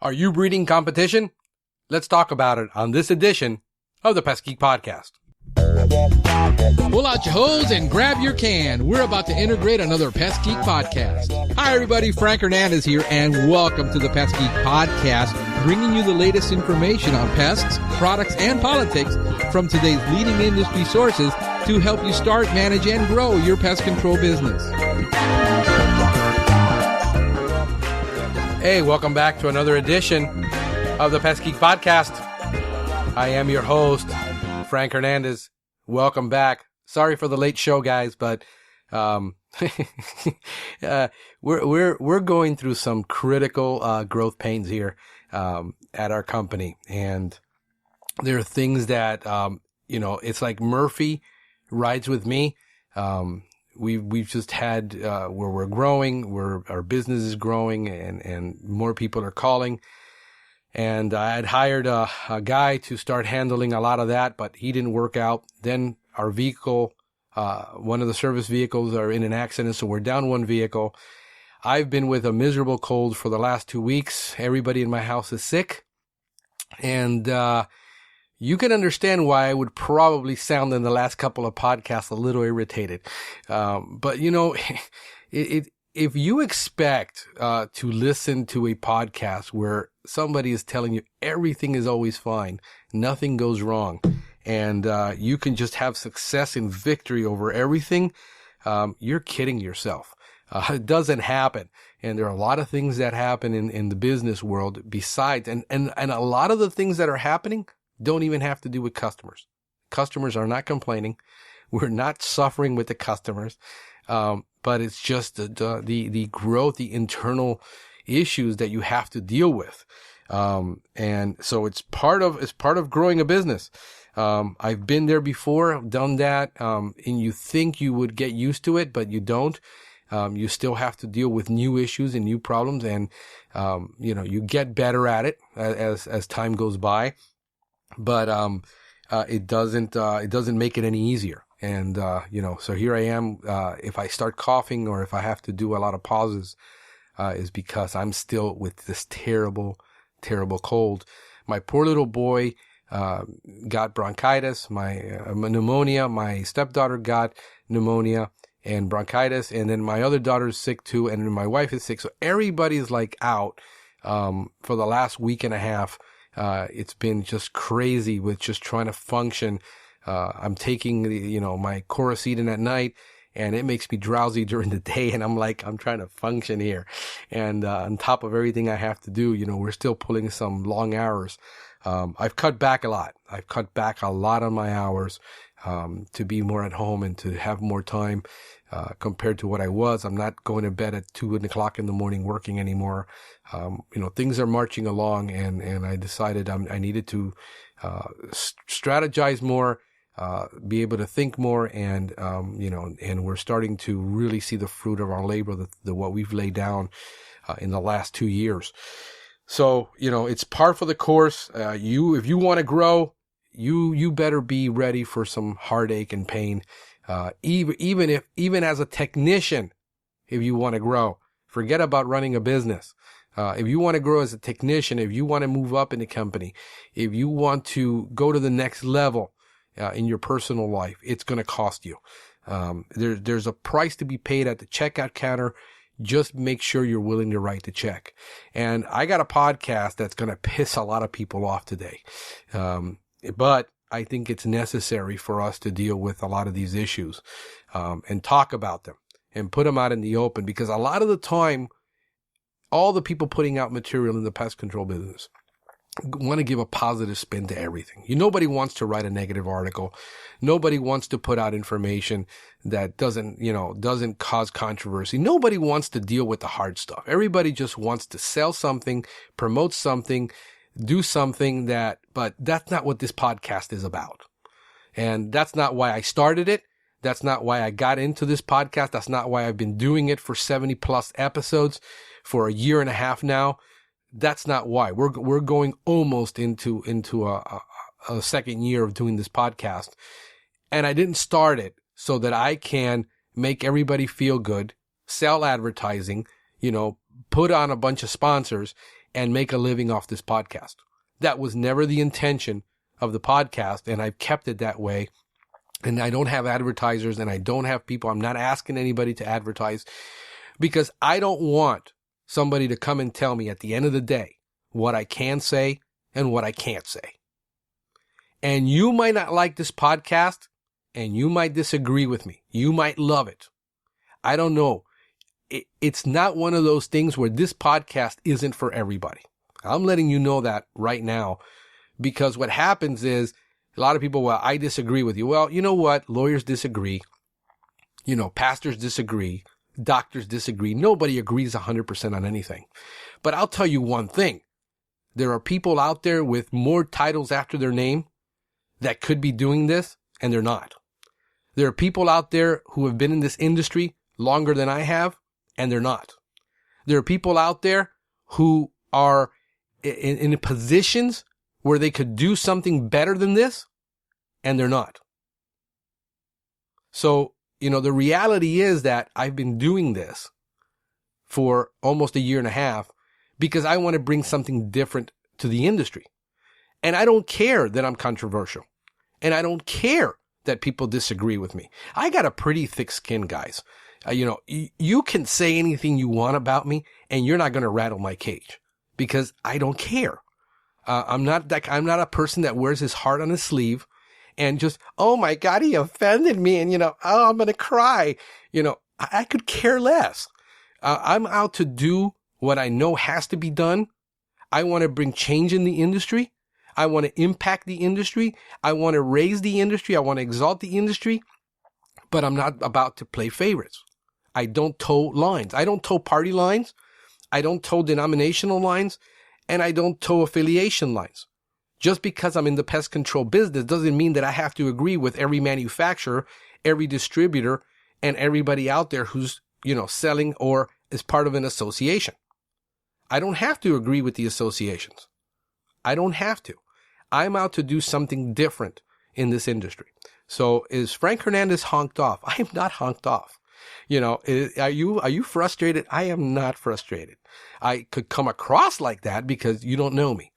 Are you breeding competition? Let's talk about it on this edition of the Pest Geek Podcast. Pull out your hose and grab your can. We're about to integrate another Pest Geek Podcast. Hi, everybody. Frank Hernandez here, and welcome to the Pest Geek Podcast, bringing you the latest information on pests, products, and politics from today's leading industry sources to help you start, manage, and grow your pest control business. Hey, welcome back to another edition of the Pest Geek Podcast. I am your host, Frank Hernandez. Welcome back. Sorry for the late show, guys, but we're going through some critical growth pains here at our company, and there are things that it's like Murphy rides with me. We've just had where we're growing, where our business is growing, and more people are calling. And I had hired a guy to start handling a lot of that, but he didn't work out. Then our vehicle, one of the service vehicles, are in an accident, so we're down one vehicle. I've been with a miserable cold for the last 2 weeks. Everybody in my house is sick. And you can understand why I would probably sound in the last couple of podcasts a little irritated. But if you expect to listen to a podcast where somebody is telling you everything is always fine, nothing goes wrong, and you can just have success and victory over everything, you're kidding yourself. It doesn't happen. And there are a lot of things that happen in the business world besides, and a lot of the things that are happening don't even have to do with customers. Customers are not complaining. We're not suffering with the customers. But it's just the growth, the internal issues that you have to deal with. And so it's part of growing a business. I've been there before, I've done that. And you think you would get used to it, but you don't. You still have to deal with new issues and new problems, and you get better at it as time goes by. But it doesn't make it any easier. And so here I am. If I start coughing or if I have to do a lot of pauses, is because I'm still with this terrible, terrible cold. My poor little boy got bronchitis, my pneumonia. My stepdaughter got pneumonia and bronchitis, and then my other daughter's sick too, and then my wife is sick. So everybody's like out for the last week and a half. It's been just crazy with just trying to function. I'm taking my Coricidin at night, and it makes me drowsy during the day, and I'm trying to function here. And on top of everything I have to do, we're still pulling some long hours. I've cut back a lot. I've cut back a lot on my hours to be more at home and to have more time compared to what I was. I'm not going to bed at 2 o'clock in the morning working anymore. Things are marching along, and I decided I needed to strategize more, be able to think more, and and we're starting to really see the fruit of our labor, what we've laid down in the last 2 years. So it's par for the course. If you want to grow, you better be ready for some heartache and pain. Even as a technician, if you want to grow, forget about running a business. If you want to grow as a technician, if you want to move up in the company, if you want to go to the next level in your personal life, it's going to cost you. There's a price to be paid at the checkout counter. Just make sure you're willing to write the check. And I got a podcast that's going to piss a lot of people off today. But I think it's necessary for us to deal with a lot of these issues, and talk about them and put them out in the open, because a lot of the time, all the people putting out material in the pest control business want to give a positive spin to everything. Nobody wants to write a negative article. Nobody wants to put out information that doesn't cause controversy. Nobody wants to deal with the hard stuff. Everybody just wants to sell something, promote something, do something but that's not what this podcast is about. And that's not why I started it. That's not why I got into this podcast. That's not why I've been doing it for 70 plus episodes for a year and a half now. That's not why. We're going almost into a second year of doing this podcast. And I didn't start it so that I can make everybody feel good, sell advertising, put on a bunch of sponsors, and make a living off this podcast. That was never the intention of the podcast, and I've kept it that way. And I don't have advertisers, and I don't have people. I'm not asking anybody to advertise, because I don't want somebody to come and tell me at the end of the day what I can say and what I can't say. And you might not like this podcast, and you might disagree with me. You might love it. I don't know. It's not one of those things where this podcast isn't for everybody. I'm letting you know that right now, because what happens is a lot of people, well, I disagree with you. Well, you know what? Lawyers disagree. Pastors disagree. Doctors disagree. Nobody agrees 100% on anything. But I'll tell you one thing. There are people out there with more titles after their name that could be doing this, and they're not. There are people out there who have been in this industry longer than I have, and they're not. There are people out there who are in positions where they could do something better than this, and they're not. So, the reality is that I've been doing this for almost a year and a half because I want to bring something different to the industry. And I don't care that I'm controversial. And I don't care that people disagree with me. I got a pretty thick skin, guys. You can say anything you want about me, and you're not going to rattle my cage because I don't care. I'm not a person that wears his heart on his sleeve and just, oh my God, he offended me. And, I'm going to cry. I could care less. I'm out to do what I know has to be done. I want to bring change in the industry. I want to impact the industry. I want to raise the industry. I want to exalt the industry, but I'm not about to play favorites. I don't toe lines. I don't toe party lines. I don't toe denominational lines, and I don't toe affiliation lines. Just because I'm in the pest control business doesn't mean that I have to agree with every manufacturer, every distributor, and everybody out there who's, selling or is part of an association. I don't have to agree with the associations. I don't have to. I'm out to do something different in this industry. So is Frank Hernandez honked off? I am not honked off. Are you frustrated? I am not frustrated. I could come across like that because you don't know me.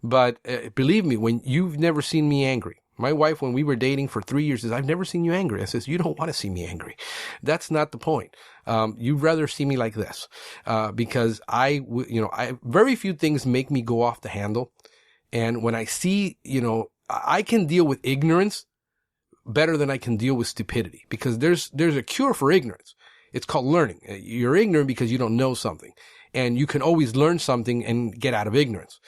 But believe me, when you've never seen me angry, my wife, when we were dating for 3 years, says, I've never seen you angry. I says, you don't want to see me angry. That's not the point. You'd rather see me like this, because very few things make me go off the handle. And when I see, I can deal with ignorance better than I can deal with stupidity, because there's a cure for ignorance. It's called learning. You're ignorant because you don't know something, and you can always learn something and get out of ignorance.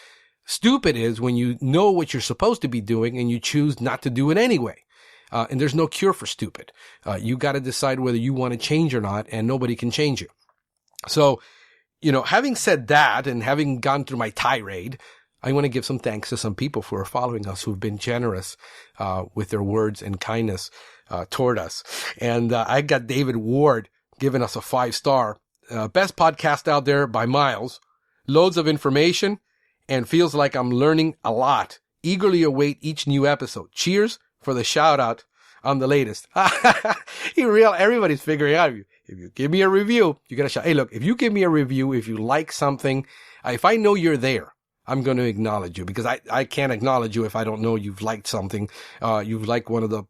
Stupid is when you know what you're supposed to be doing and you choose not to do it anyway. And there's no cure for stupid. You got to decide whether you want to change or not, and nobody can change you. So, having said that and having gone through my tirade, I want to give some thanks to some people who are following us, who've been generous with their words and kindness toward us. And I got David Ward giving us a 5-star. Best podcast out there by miles. Loads of information and feels like I'm learning a lot. Eagerly await each new episode. Cheers for the shout out on the latest. Everybody's figuring out if you give me a review, you got to shout. Hey, look, if you give me a review, if you like something, if I know you're there, I'm going to acknowledge you, because I can't acknowledge you if I don't know you've liked something. You've liked one of the,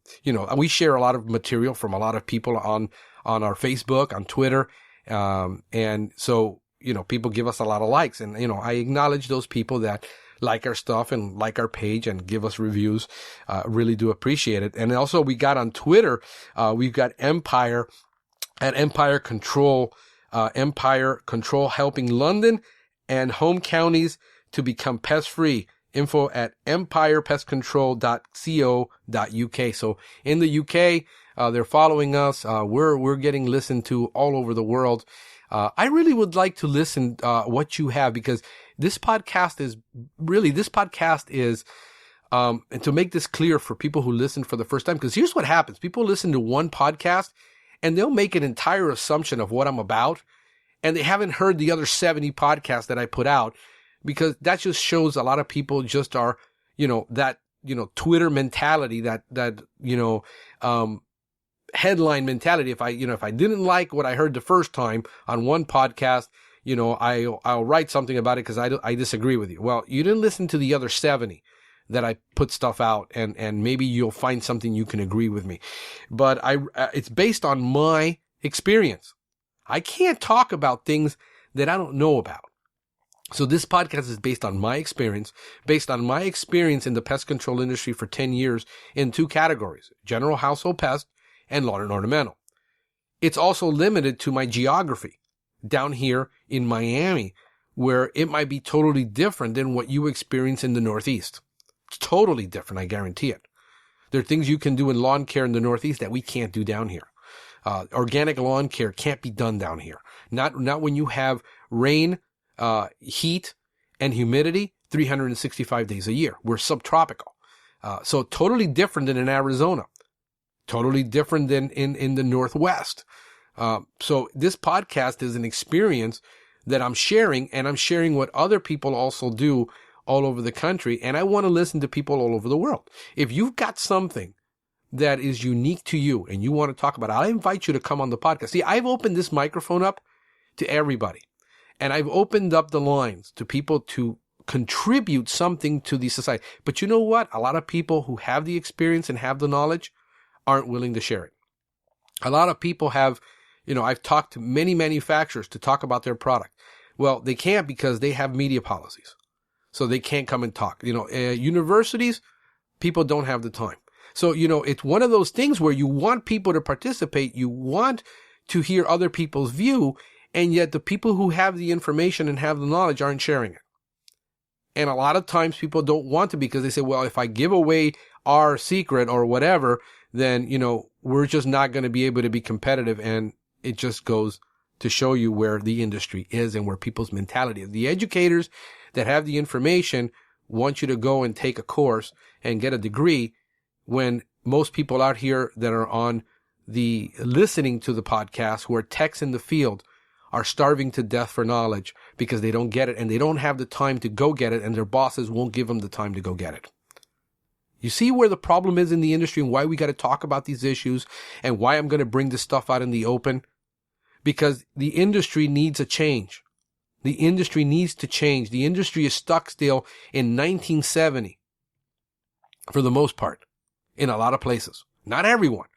we share a lot of material from a lot of people on our Facebook, on Twitter. And so, people give us a lot of likes, and, I acknowledge those people that like our stuff and like our page and give us reviews. Really do appreciate it. And also we got on Twitter, we've got Empire at Empire Control helping London and home counties to become pest free. Info at empirepestcontrol.co.uk. So in the UK, they're following us. We're getting listened to all over the world. I really would like to listen, what you have, because this podcast is, and to make this clear for people who listen for the first time, because here's what happens. People listen to one podcast and they'll make an entire assumption of what I'm about, and they haven't heard the other 70 podcasts that I put out, because that just shows a lot of people just are, Twitter mentality, that headline mentality. If I didn't like what I heard the first time on one podcast, I'll write something about it because I disagree with you. Well, you didn't listen to the other 70 that I put stuff out, and maybe you'll find something you can agree with me. But it's based on my experience. I can't talk about things that I don't know about. So this podcast is based on my experience in the pest control industry for 10 years in two categories: general household pest and lawn and ornamental. It's also limited to my geography down here in Miami, where it might be totally different than what you experience in the Northeast. It's totally different, I guarantee it. There are things you can do in lawn care in the Northeast that we can't do down here. Organic lawn care can't be done down here. Not when you have rain, heat, and humidity 365 days a year. We're subtropical. So totally different than in Arizona. Totally different than in the Northwest. So this podcast is an experience that I'm sharing, and I'm sharing what other people also do all over the country. And I want to listen to people all over the world. If you've got something that is unique to you and you want to talk about it, I invite you to come on the podcast. See, I've opened this microphone up to everybody, and I've opened up the lines to people to contribute something to the society. But you know what? A lot of people who have the experience and have the knowledge aren't willing to share it. A lot of people have, I've talked to many manufacturers to talk about their product. Well, they can't because they have media policies. So they can't come and talk. Universities, people don't have the time. So, it's one of those things where you want people to participate. You want to hear other people's view. And yet the people who have the information and have the knowledge aren't sharing it. And a lot of times people don't want to, because they say, well, if I give away our secret or whatever, then, we're just not going to be able to be competitive. And it just goes to show you where the industry is and where people's mentality is. The educators that have the information want you to go and take a course and get a degree, when most people out here that are on the listening to the podcast, who are techs in the field, are starving to death for knowledge because they don't get it, and they don't have the time to go get it, and their bosses won't give them the time to go get it. You see where the problem is in the industry and why we got to talk about these issues and why I'm going to bring this stuff out in the open? Because the industry needs a change. The industry needs to change. The industry is stuck still in 1970 for the most part in a lot of places. Not everyone.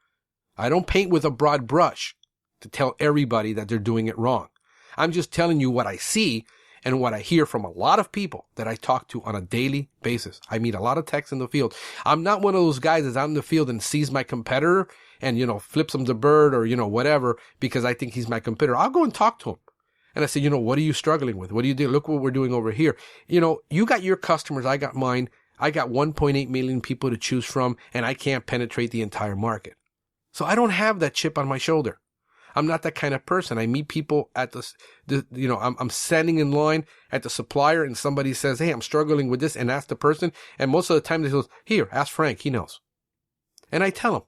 I don't paint with a broad brush to tell everybody that they're doing it wrong. I'm just telling you what I see and what I hear from a lot of people that I talk to on a daily basis. I meet a lot of techs in the field. I'm not one of those guys that's out in the field and sees my competitor and, flips him the bird or, whatever, because I think he's my competitor. I'll go and talk to him. And I say, what are you struggling with? What do you do? Look what we're doing over here. You got your customers. I got mine. I got 1.8 million people to choose from, and I can't penetrate the entire market. So I don't have that chip on my shoulder. I'm not that kind of person. I meet people at I'm standing in line at the supplier, and somebody says, hey, I'm struggling with this, and ask the person. And most of the time they say, here, ask Frank. He knows. And I tell him.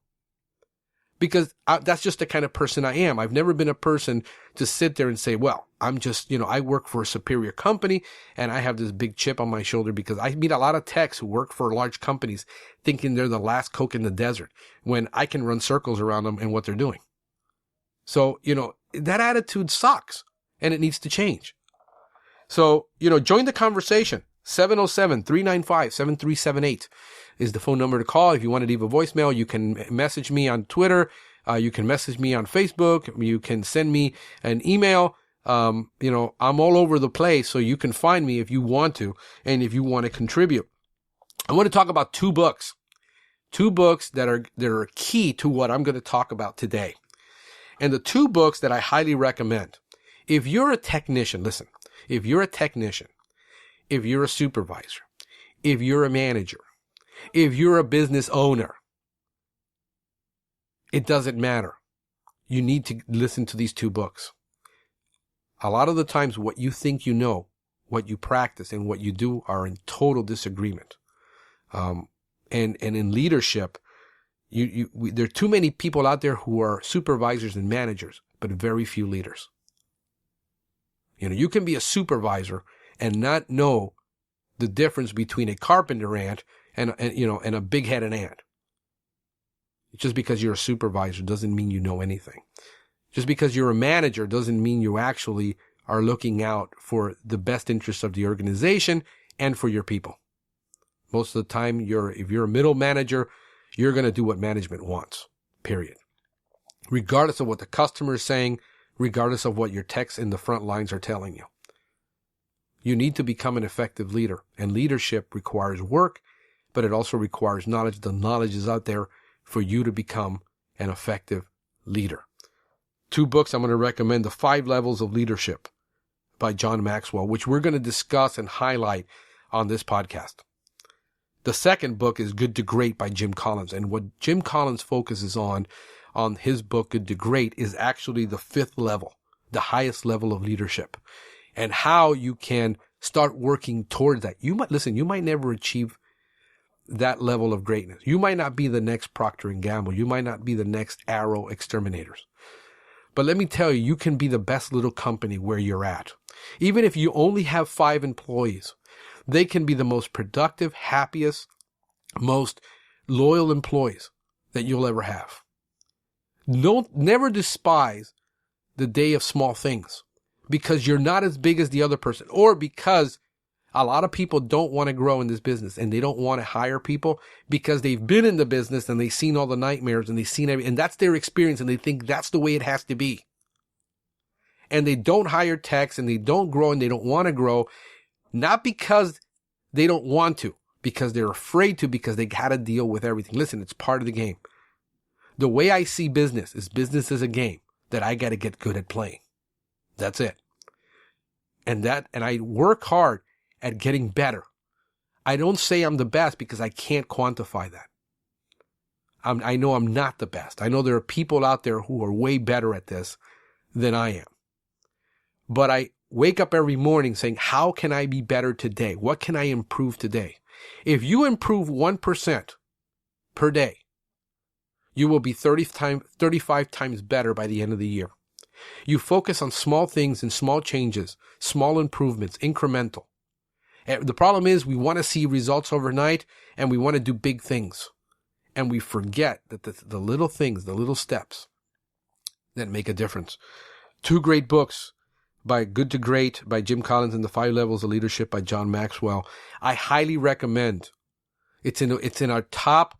Because that's just the kind of person I am. I've never been a person to sit there and say, well, I'm just, I work for a superior company and I have this big chip on my shoulder, because I meet a lot of techs who work for large companies thinking they're the last Coke in the desert when I can run circles around them and what they're doing. So, that attitude sucks and it needs to change. So, join the conversation. 707-395-7378 is the phone number to call. If you want to leave a voicemail, you can message me on Twitter. You can message me on Facebook. You can send me an email. I'm all over the place, so you can find me if you want to, and if you want to contribute. I want to talk about two books that are key to what I'm going to talk about today. And the two books that I highly recommend. If you're a technician, listen, if you're a technician, if you're a supervisor, if you're a manager, if you're a business owner, it doesn't matter. You need to listen to these two books. A lot of the times what you think you know, what you practice, and what you do are in total disagreement. And in leadership, there are too many people out there who are supervisors and managers, but very few leaders. You can be a supervisor and not know the difference between a carpenter ant and a big-headed ant. Just because you're a supervisor doesn't mean you know anything. Just because you're a manager doesn't mean you actually are looking out for the best interests of the organization and for your people. Most of the time, if you're a middle manager, you're going to do what management wants, period. Regardless of what the customer is saying, regardless of what your techs in the front lines are telling you. You need to become an effective leader, and leadership requires work, but it also requires knowledge. The knowledge is out there for you to become an effective leader. 2 books I'm going to recommend: The 5 Levels of Leadership by John Maxwell, which we're going to discuss and highlight on this podcast. The second book is Good to Great by Jim Collins. And what Jim Collins focuses on his book, Good to Great, is actually the 5th level, the highest level of leadership, and how you can start working towards that. You might never achieve that level of greatness. You might not be the next Procter & Gamble. You might not be the next Arrow exterminators. But let me tell you, you can be the best little company where you're at. Even if you only have 5 employees, they can be the most productive, happiest, most loyal employees that you'll ever have. Never despise the day of small things because you're not as big as the other person, or because a lot of people don't want to grow in this business and they don't want to hire people because they've been in the business and they've seen all the nightmares and they've seen everything, and that's their experience, and they think that's the way it has to be. And they don't hire techs and they don't grow and they don't want to grow, not because they don't want to, because they're afraid to, because they got to deal with everything. Listen, it's part of the game. The way I see business is a game that I got to get good at playing. That's it. And I work hard at getting better. I don't say I'm the best because I can't quantify that. I know I'm not the best. I know there are people out there who are way better at this than I am. But I wake up every morning saying, how can I be better today? What can I improve today? If you improve 1% per day, you will be 35 times better by the end of the year. You focus on small things and small changes, small improvements, incremental. The problem is we want to see results overnight and we want to do big things. And we forget that the little things, the little steps that make a difference. 2 great books by Good to Great by Jim Collins and The 5 Levels of Leadership by John Maxwell. I highly recommend. It's in our top,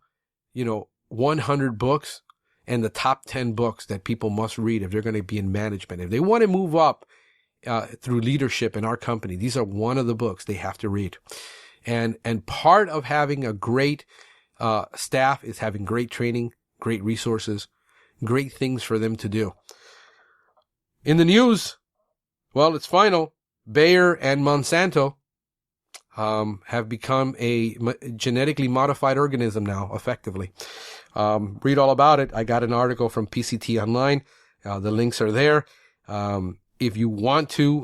100 books and the top 10 books that people must read if they're going to be in management. If they want to move up through leadership in our company, these are one of the books they have to read. And part of having a great staff is having great training, great resources, great things for them to do. In the news, well, it's final. Bayer and Monsanto have become a genetically modified organism now, effectively. Read all about it. I got an article from PCT Online. The links are there. If you want to,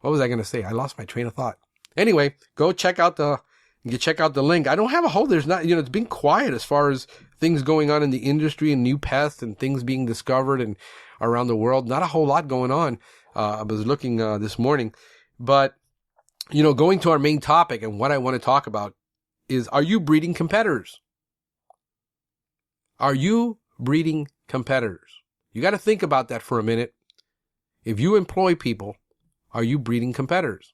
what was I going to say? I lost my train of thought. Anyway, go check out the link. I don't have a whole, there's not, it's been quiet as far as things going on in the industry and new pests and things being discovered and around the world. Not a whole lot going on. I was looking, this morning, but, going to our main topic and what I want to talk about is, are you breeding competitors? Are you breeding competitors? You got to think about that for a minute. If you employ people, are you breeding competitors?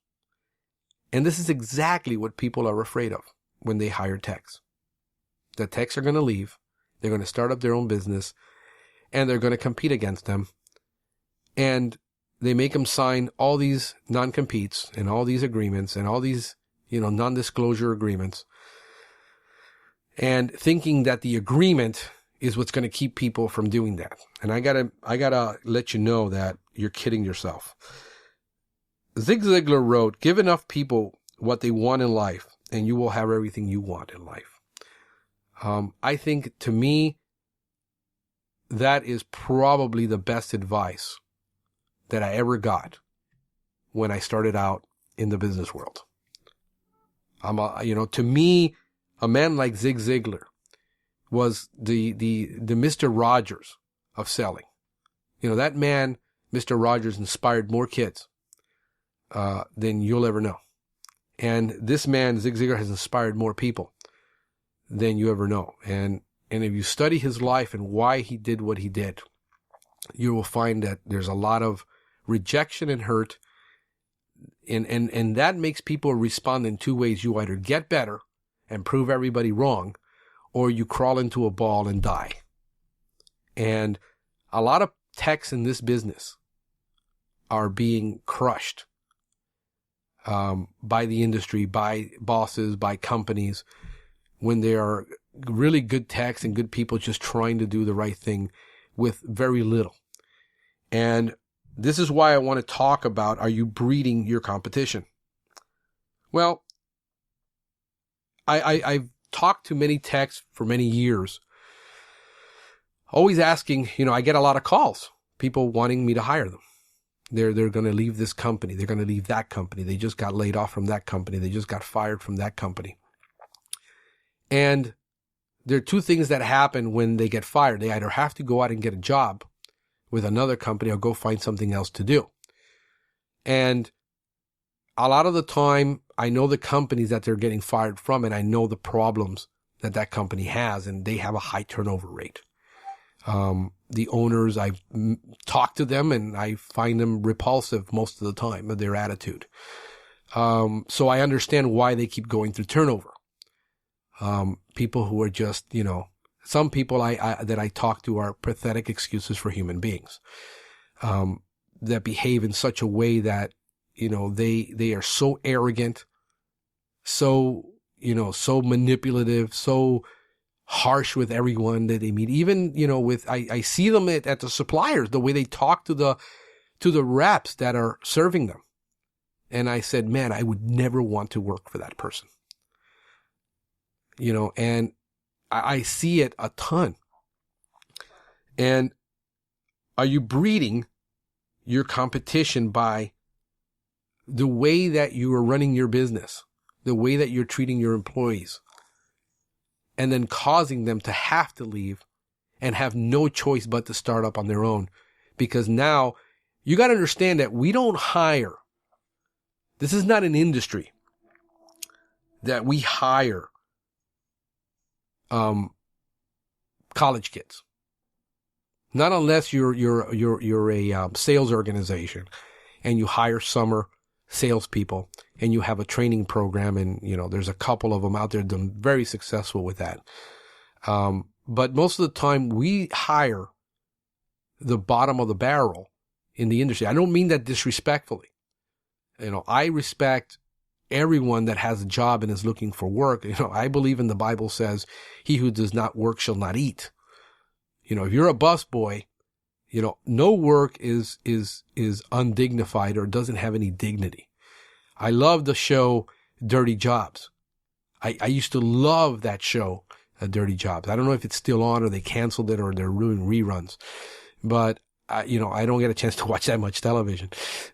And this is exactly what people are afraid of when they hire techs. The techs are going to leave. They're going to start up their own business and they're going to compete against them. And they make them sign all these non-competes and all these agreements and all these, non-disclosure agreements, and thinking that the agreement is what's going to keep people from doing that. And I gotta let you know that you're kidding yourself. Zig Ziglar wrote, give enough people what they want in life and you will have everything you want in life. I think, to me, that is probably the best advice that I ever got when I started out in the business world. To me, a man like Zig Ziglar was the Mr. Rogers of selling. That man, Mr. Rogers, inspired more kids than you'll ever know. And this man, Zig Ziglar, has inspired more people than you ever know. And if you study his life and why he did what he did, you will find that there's a lot of rejection and hurt. And that makes people respond in two ways. You either get better and prove everybody wrong, or you crawl into a ball and die. And a lot of techs in this business are being crushed by the industry, by bosses, by companies, when they are really good techs and good people just trying to do the right thing with very little. And this is why I want to talk about, are you breeding your competition? Well, I've talked to many techs for many years, always asking, I get a lot of calls, people wanting me to hire them. They're going to leave this company. They're going to leave that company. They just got laid off from that company. They just got fired from that company. And there are two things that happen when they get fired. They either have to go out and get a job with another company or go find something else to do. And a lot of the time, I know the companies that they're getting fired from, and I know the problems that that company has, and they have a high turnover rate. The owners, I've talked to them, and I find them repulsive most of the time of their attitude. So I understand why they keep going through turnover. People who are just, some people that I talk to are pathetic excuses for human beings, that behave in such a way that, they are so arrogant, so manipulative, so harsh with everyone that they meet. Even, I see them at the suppliers, the way they talk to the reps that are serving them. And I said, man, I would never want to work for that person. And I see it a ton. And are you breeding your competition by the way that you are running your business, the way that you're treating your employees, and then causing them to have to leave and have no choice but to start up on their own? Because now you got to understand that we don't hire. This is not an industry that we hire college kids. Not unless you're a sales organization and you hire summer salespeople and you have a training program, and there's a couple of them out there that are very successful with that. But most of the time we hire the bottom of the barrel in the industry. I don't mean that disrespectfully. I respect everyone that has a job and is looking for work. I believe in the Bible says, he who does not work shall not eat. If you're a busboy, no work is undignified or doesn't have any dignity. I love the show Dirty Jobs. I used to love that show, Dirty Jobs. I don't know if it's still on or they canceled it or they're doing reruns, but I don't get a chance to watch that much television,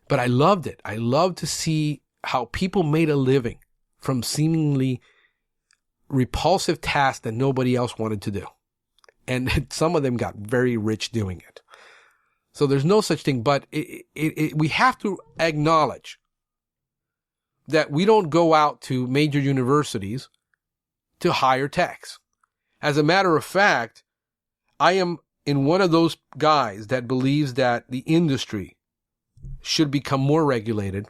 but I loved it. I loved to see how people made a living from seemingly repulsive tasks that nobody else wanted to do. And some of them got very rich doing it. So there's no such thing, but we have to acknowledge that we don't go out to major universities to hire techs. As a matter of fact, I am in one of those guys that believes that the industry should become more regulated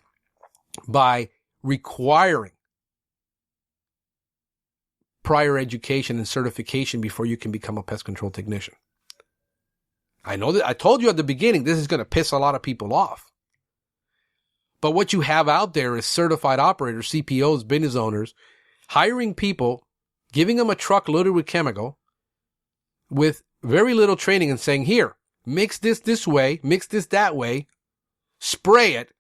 by requiring prior education and certification before you can become a pest control technician. I know that I told you at the beginning, this is going to piss a lot of people off. But what you have out there is certified operators, CPOs, business owners, hiring people, giving them a truck loaded with chemical with very little training and saying, here, mix this way, mix this that way, spray it,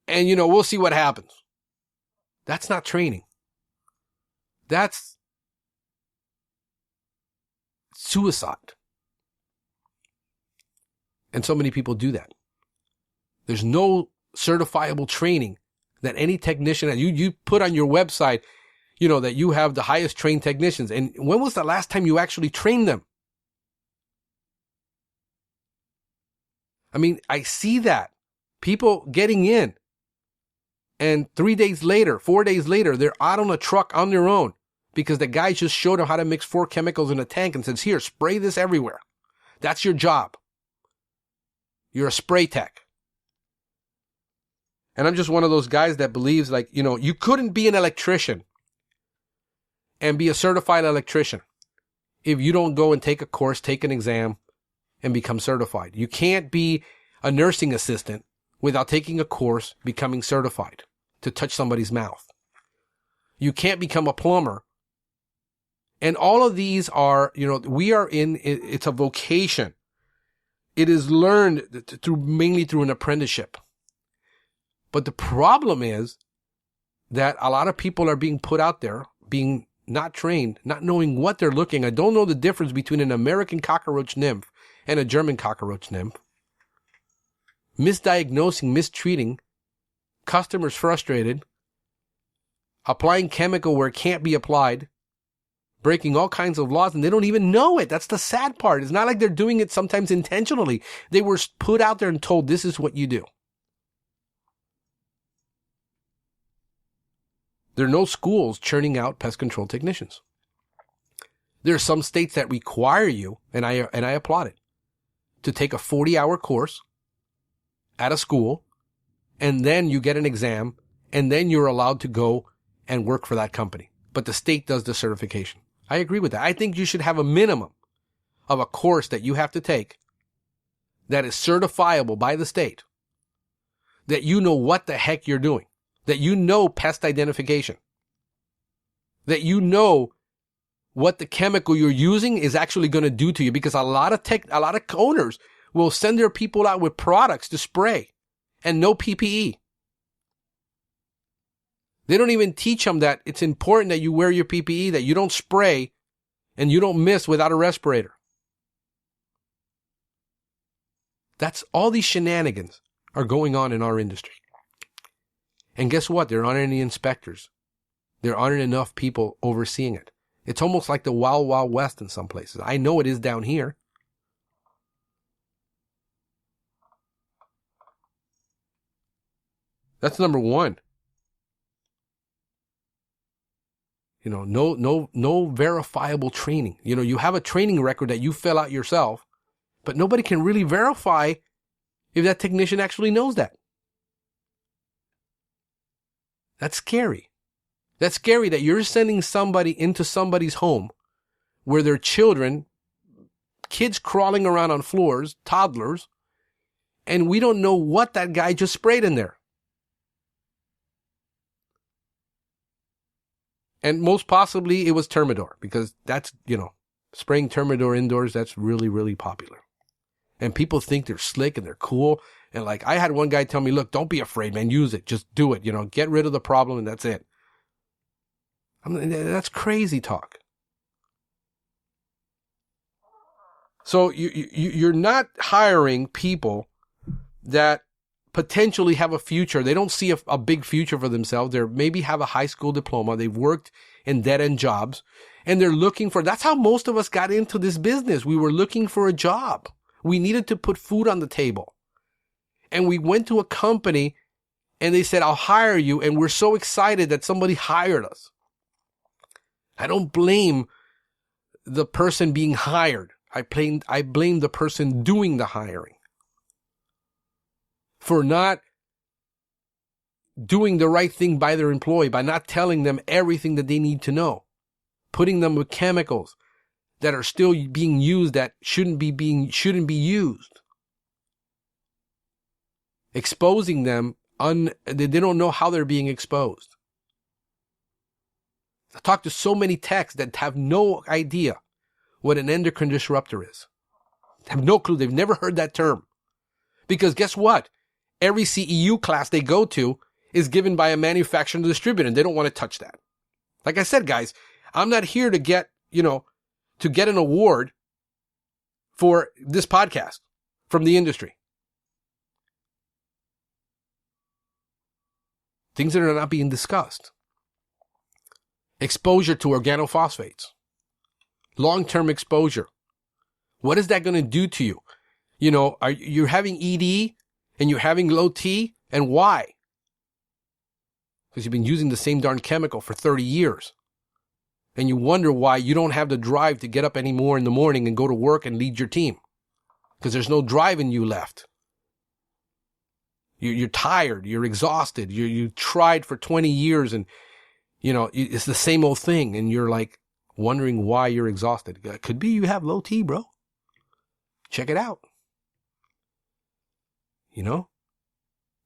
and, we'll see what happens. That's not training. That's suicide. And so many people do that. There's no certifiable training that any technician that you put on your website, that you have the highest trained technicians. And when was the last time you actually trained them? I mean, I see that. People getting in. And 3 days later, 4 days later, they're out on a truck on their own because the guy just showed them how to mix 4 chemicals in a tank and says, here, spray this everywhere. That's your job. You're a spray tech. And I'm just one of those guys that believes, like, you know, you couldn't be an electrician and be a certified electrician if you don't go and take a course, take an exam, and become certified. You can't be a nursing assistant without taking a course, becoming certified to touch somebody's mouth. You can't become a plumber. And all of these are, you know, we are in, it's a vocation. It is learned mainly through an apprenticeship. But the problem is that a lot of people are being put out there, being not trained, not knowing what they're looking at. Don't know the difference between an American cockroach nymph and a German cockroach nymph. Misdiagnosing, mistreating, customers frustrated, applying chemical where it can't be applied, breaking all kinds of laws, and they don't even know it. That's the sad part. It's not like they're doing it sometimes intentionally. They were put out there and told, this is what you do. There are no schools churning out pest control technicians. There are some states that require you, and I applaud it, to take a 40-hour course at a school, and then you get an exam, and then you're allowed to go and work for that company. But the state does the certification. I agree with that. I think you should have a minimum of a course that you have to take that is certifiable by the state, that you know what the heck you're doing, that you know pest identification, that you know what the chemical you're using is actually going to do to you, because a lot of owners will send their people out with products to spray and no PPE. They don't even teach them that it's important that you wear your PPE, that you don't spray and you don't miss without a respirator. That's all these shenanigans are going on in our industry. And guess what? There aren't any inspectors. There aren't enough people overseeing it. It's almost like the Wild Wild West in some places. I know it is down here. That's number one. You know, no verifiable training. You know, you have a training record that you fill out yourself, but nobody can really verify if that technician actually knows that. That's scary. That's scary that you're sending somebody into somebody's home where their children, kids crawling around on floors, toddlers, and we don't know what that guy just sprayed in there. And most possibly it was Termidor, because that's, you know, spraying Termidor indoors, that's really, really popular. And people think they're slick and they're cool. And like, I had one guy tell me, look, don't be afraid, man. Use it. Just do it. You know, get rid of the problem and that's it. That's crazy talk. So you're not hiring people that potentially have a future. They don't see a big future for themselves. They maybe have a high school diploma. They've worked in dead-end jobs and they're looking for, that's how most of us got into this business. We were looking for a job. We needed to put food on the table. And we went to a company and they said, I'll hire you. And we're so excited that somebody hired us. I don't blame the person being hired. I blame the person doing the hiring for not doing the right thing by their employee, by not telling them everything that they need to know, putting them with chemicals that are still being used that shouldn't be used, exposing them they don't know how they're being exposed. I talk to so many techs that have no idea what an endocrine disruptor is. They have no clue. They've never heard that term. Because guess what? Every CEU class they go to is given by a manufacturer and distributor, and they don't want to touch that. Like I said, guys, I'm not here to get an award for this podcast from the industry. Things that are not being discussed. Exposure to organophosphates. Long-term exposure. What is that going to do to you? You know, you're having ED and you're having low T, and why? Because you've been using the same darn chemical for 30 years. And you wonder why you don't have the drive to get up anymore in the morning and go to work and lead your team. Because there's no drive in you left. You're tired. You're exhausted. You tried for 20 years and, it's the same old thing. And you're like wondering why you're exhausted. Could be you have low T, bro. Check it out.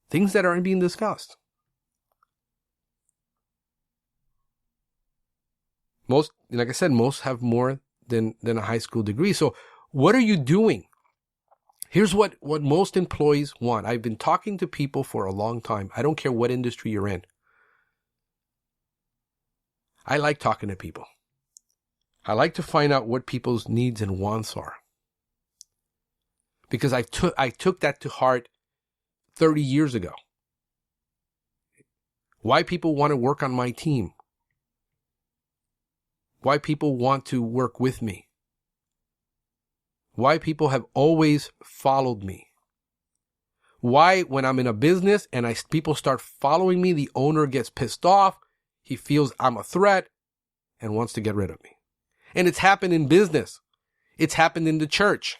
Things that aren't being discussed. Most, like I said, most have more than a high school degree. So what are you doing? Here's what most employees want. I've been talking to people for a long time. I don't care what industry you're in. I like talking to people. I like to find out what people's needs and wants are. Because I took that to heart 30 years ago. Why people want to work on my team. Why people want to work with me. Why people have always followed me. Why when I'm in a business and people start following me, the owner gets pissed off. He feels I'm a threat and wants to get rid of me. And it's happened in business. It's happened in the church.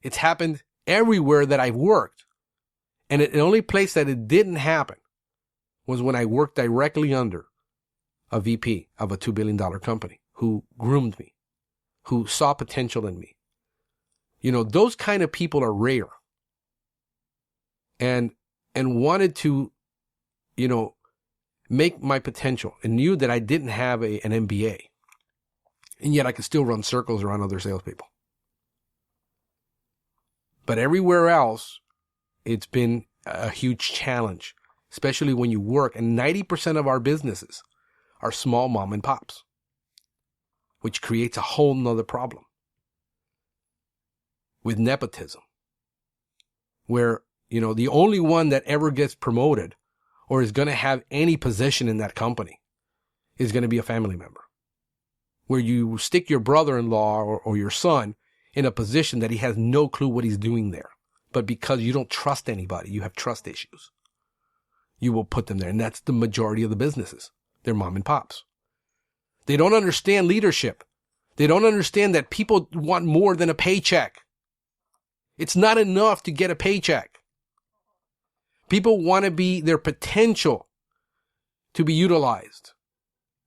It's happened everywhere that I've worked. And the only place that it didn't happen was when I worked directly under a VP of a $2 billion company who groomed me, who saw potential in me. Those kind of people are rare. And wanted to, make my potential and knew that I didn't have an MBA. And yet I could still run circles around other salespeople. But everywhere else, it's been a huge challenge, especially when you work. And 90% of our businesses are small mom and pops, which creates a whole nother problem with nepotism, where, the only one that ever gets promoted or is going to have any position in that company is going to be a family member, where you stick your brother-in-law or your son in a position that he has no clue what he's doing there. But because you don't trust anybody, you have trust issues, you will put them there. And that's the majority of the businesses. They're mom and pops. They don't understand leadership. They don't understand that people want more than a paycheck. It's not enough to get a paycheck. People want to be their potential to be utilized.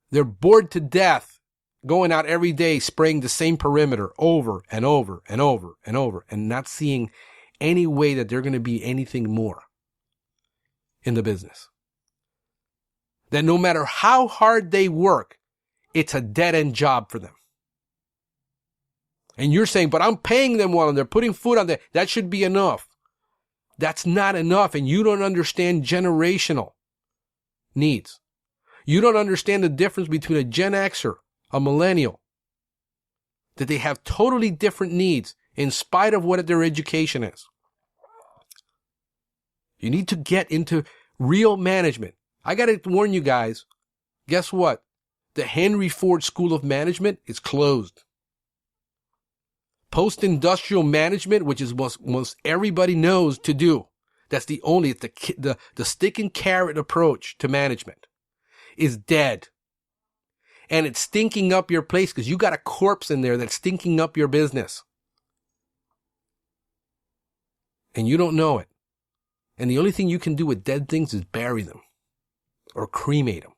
They're bored to death going out every day spraying the same perimeter over and over and over and over and not seeing any way that they're going to be anything more in the business. That no matter how hard they work, it's a dead-end job for them. And you're saying, but I'm paying them well and they're putting food on there. That should be enough. That's not enough, and you don't understand generational needs. You don't understand the difference between a Gen Xer, a millennial, that they have totally different needs in spite of what their education is. You need to get into real management. I got to warn you guys, guess what? The Henry Ford School of Management is closed. Post-industrial management, which is what most everybody knows to do. It's the stick and carrot approach to management is dead. And it's stinking up your place because you got a corpse in there that's stinking up your business. And you don't know it. And the only thing you can do with dead things is bury them or cremate them.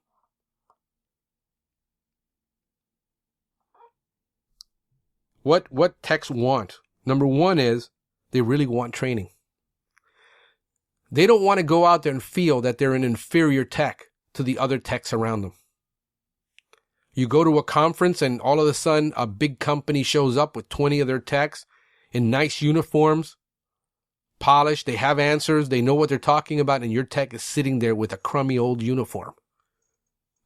What techs want? Number one is they really want training. They don't want to go out there and feel that they're an inferior tech to the other techs around them. You go to a conference and all of a sudden a big company shows up with 20 of their techs in nice uniforms, polished, they have answers, they know what they're talking about, and your tech is sitting there with a crummy old uniform,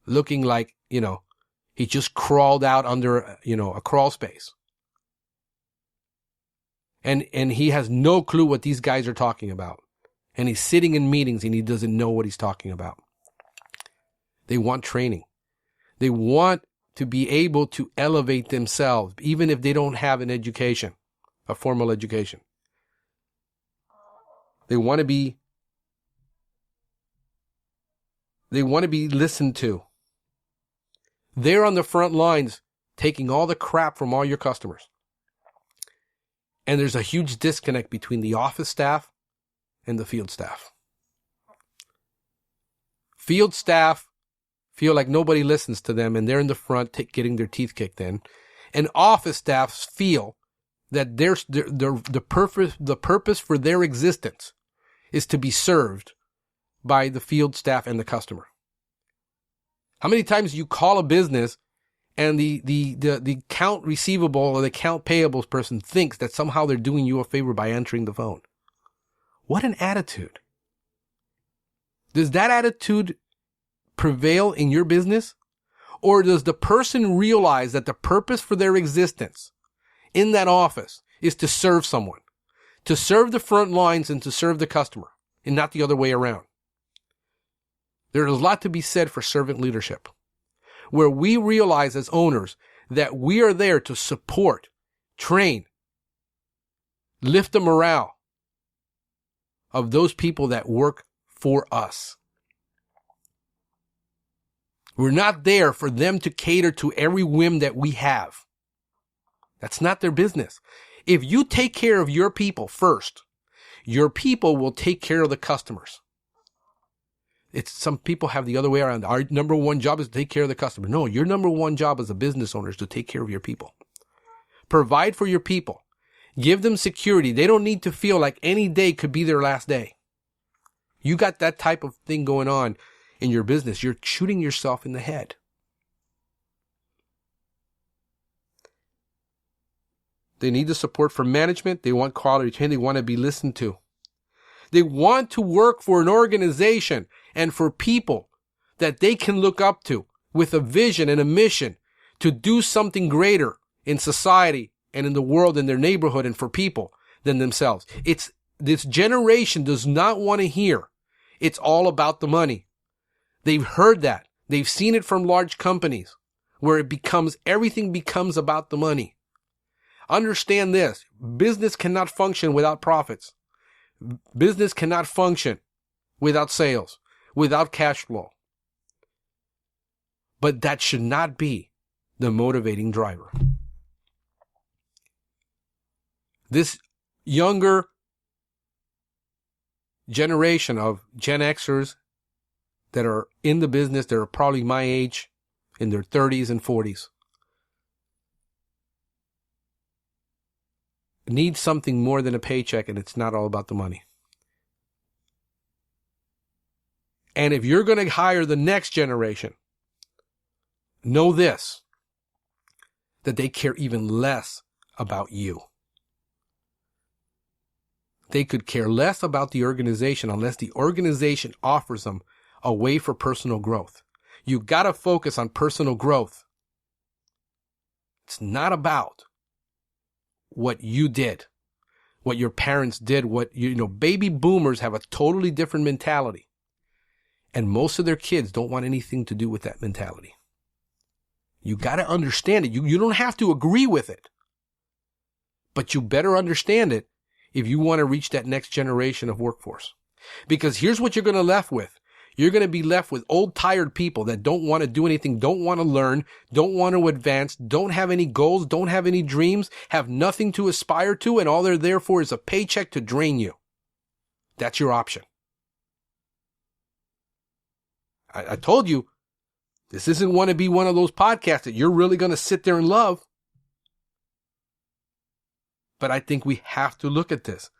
looking like, he just crawled out under, a crawl space. And he has no clue what these guys are talking about. And he's sitting in meetings and he doesn't know what he's talking about. They want training. They want to be able to elevate themselves, even if they don't have an education, a formal education. They want to be listened to. They're on the front lines taking all the crap from all your customers. And there's a huge disconnect between the office staff and the field staff. Field staff feel like nobody listens to them and they're in the front getting their teeth kicked in. And office staffs feel that the purpose for their existence is to be served by the field staff and the customer. How many times do you call a business and the account receivable or the account payables person thinks that somehow they're doing you a favor by answering the phone? What an attitude. Does that attitude prevail in your business? Or does the person realize that the purpose for their existence in that office is to serve someone, to serve the front lines and to serve the customer, and not the other way around? There is a lot to be said for servant leadership, where we realize as owners that we are there to support, train, lift the morale of those people that work for us. We're not there for them to cater to every whim that we have. That's not their business. If you take care of your people first, your people will take care of the customers. Some people have the other way around. Our number one job is to take care of the customer. No, your number one job as a business owner is to take care of your people. Provide for your people. Give them security. They don't need to feel like any day could be their last day. You got that type of thing going on in your business, you're shooting yourself in the head. They need the support from management. They want quality training. They want to be listened to. They want to work for an organization and for people that they can look up to with a vision and a mission to do something greater in society and in the world, in their neighborhood, and for people than themselves. This generation does not want to hear it's all about the money. They've heard that. They've seen it from large companies where everything becomes about the money. Understand this. Business cannot function without profits. Business cannot function without sales, without cash flow. But that should not be the motivating driver. This younger generation of Gen Xers that are in the business, that are probably my age, in their 30s and 40s, need something more than a paycheck, and it's not all about the money. And if you're going to hire the next generation, know this, that they care even less about you. They could care less about the organization unless the organization offers them a way for personal growth. You got to focus on personal growth. It's not about what you did, what your parents did, baby boomers have a totally different mentality. And most of their kids don't want anything to do with that mentality. You got to understand it. You don't have to agree with it, but you better understand it if you want to reach that next generation of workforce. Because here's what you're going to left with. You're going to be left with old, tired people that don't want to do anything, don't want to learn, don't want to advance, don't have any goals, don't have any dreams, have nothing to aspire to, and all they're there for is a paycheck to drain you. That's your option. I told you, this isn't want to be one of those podcasts that you're really going to sit there and love. But I think we have to look at this.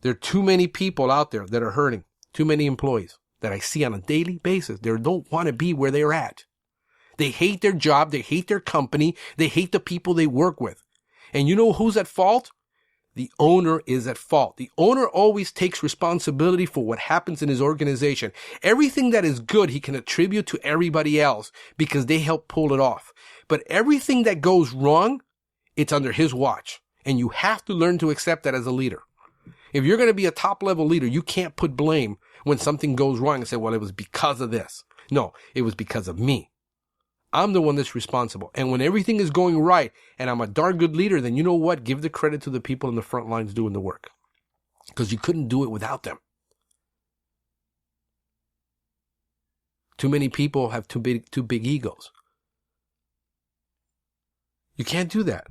There are too many people out there that are hurting, too many employees that I see on a daily basis. They don't want to be where they're at. They hate their job. They hate their company. They hate the people they work with. And you know who's at fault? The owner is at fault. The owner always takes responsibility for what happens in his organization. Everything that is good, he can attribute to everybody else because they help pull it off. But everything that goes wrong, it's under his watch. And you have to learn to accept that as a leader. If you're going to be a top-level leader, you can't put blame when something goes wrong and say, well, it was because of this. No, it was because of me. I'm the one that's responsible. And when everything is going right and I'm a darn good leader, then you know what? Give the credit to the people in the front lines doing the work. Because you couldn't do it without them. Too many people have too big egos. You can't do that.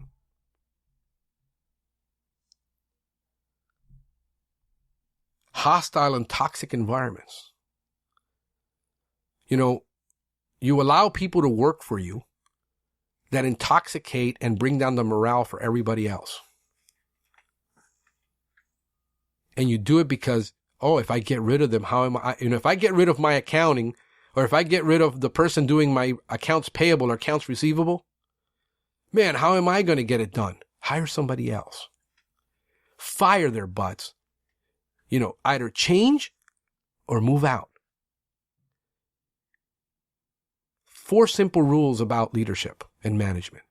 hostile and toxic environments. You know, you allow people to work for you that intoxicate and bring down the morale for everybody else. And you do it because, oh, if I get rid of them, how am I, if I get rid of my accounting, or if I get rid of the person doing my accounts payable or accounts receivable, man, how am I going to get it done? Hire somebody else. Fire their butts. Either change or move out. 4 simple rules about leadership and management.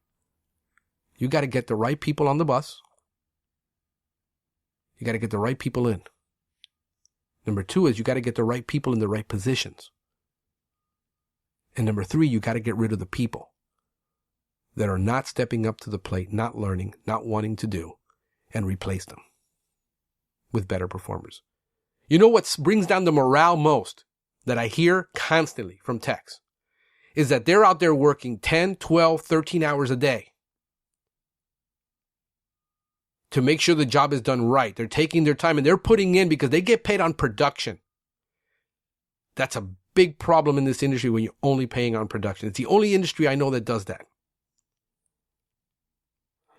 You got to get the right people on the bus. You got to get the right people in. Number 2 is you got to get the right people in the right positions. And number 3, you got to get rid of the people that are not stepping up to the plate, not learning, not wanting to do, and replace them with better performers. You know what brings down the morale most that I hear constantly from techs is that they're out there working 10, 12, 13 hours a day to make sure the job is done right. They're taking their time and they're putting in because they get paid on production. That's a big problem in this industry when you're only paying on production. It's the only industry I know that does that.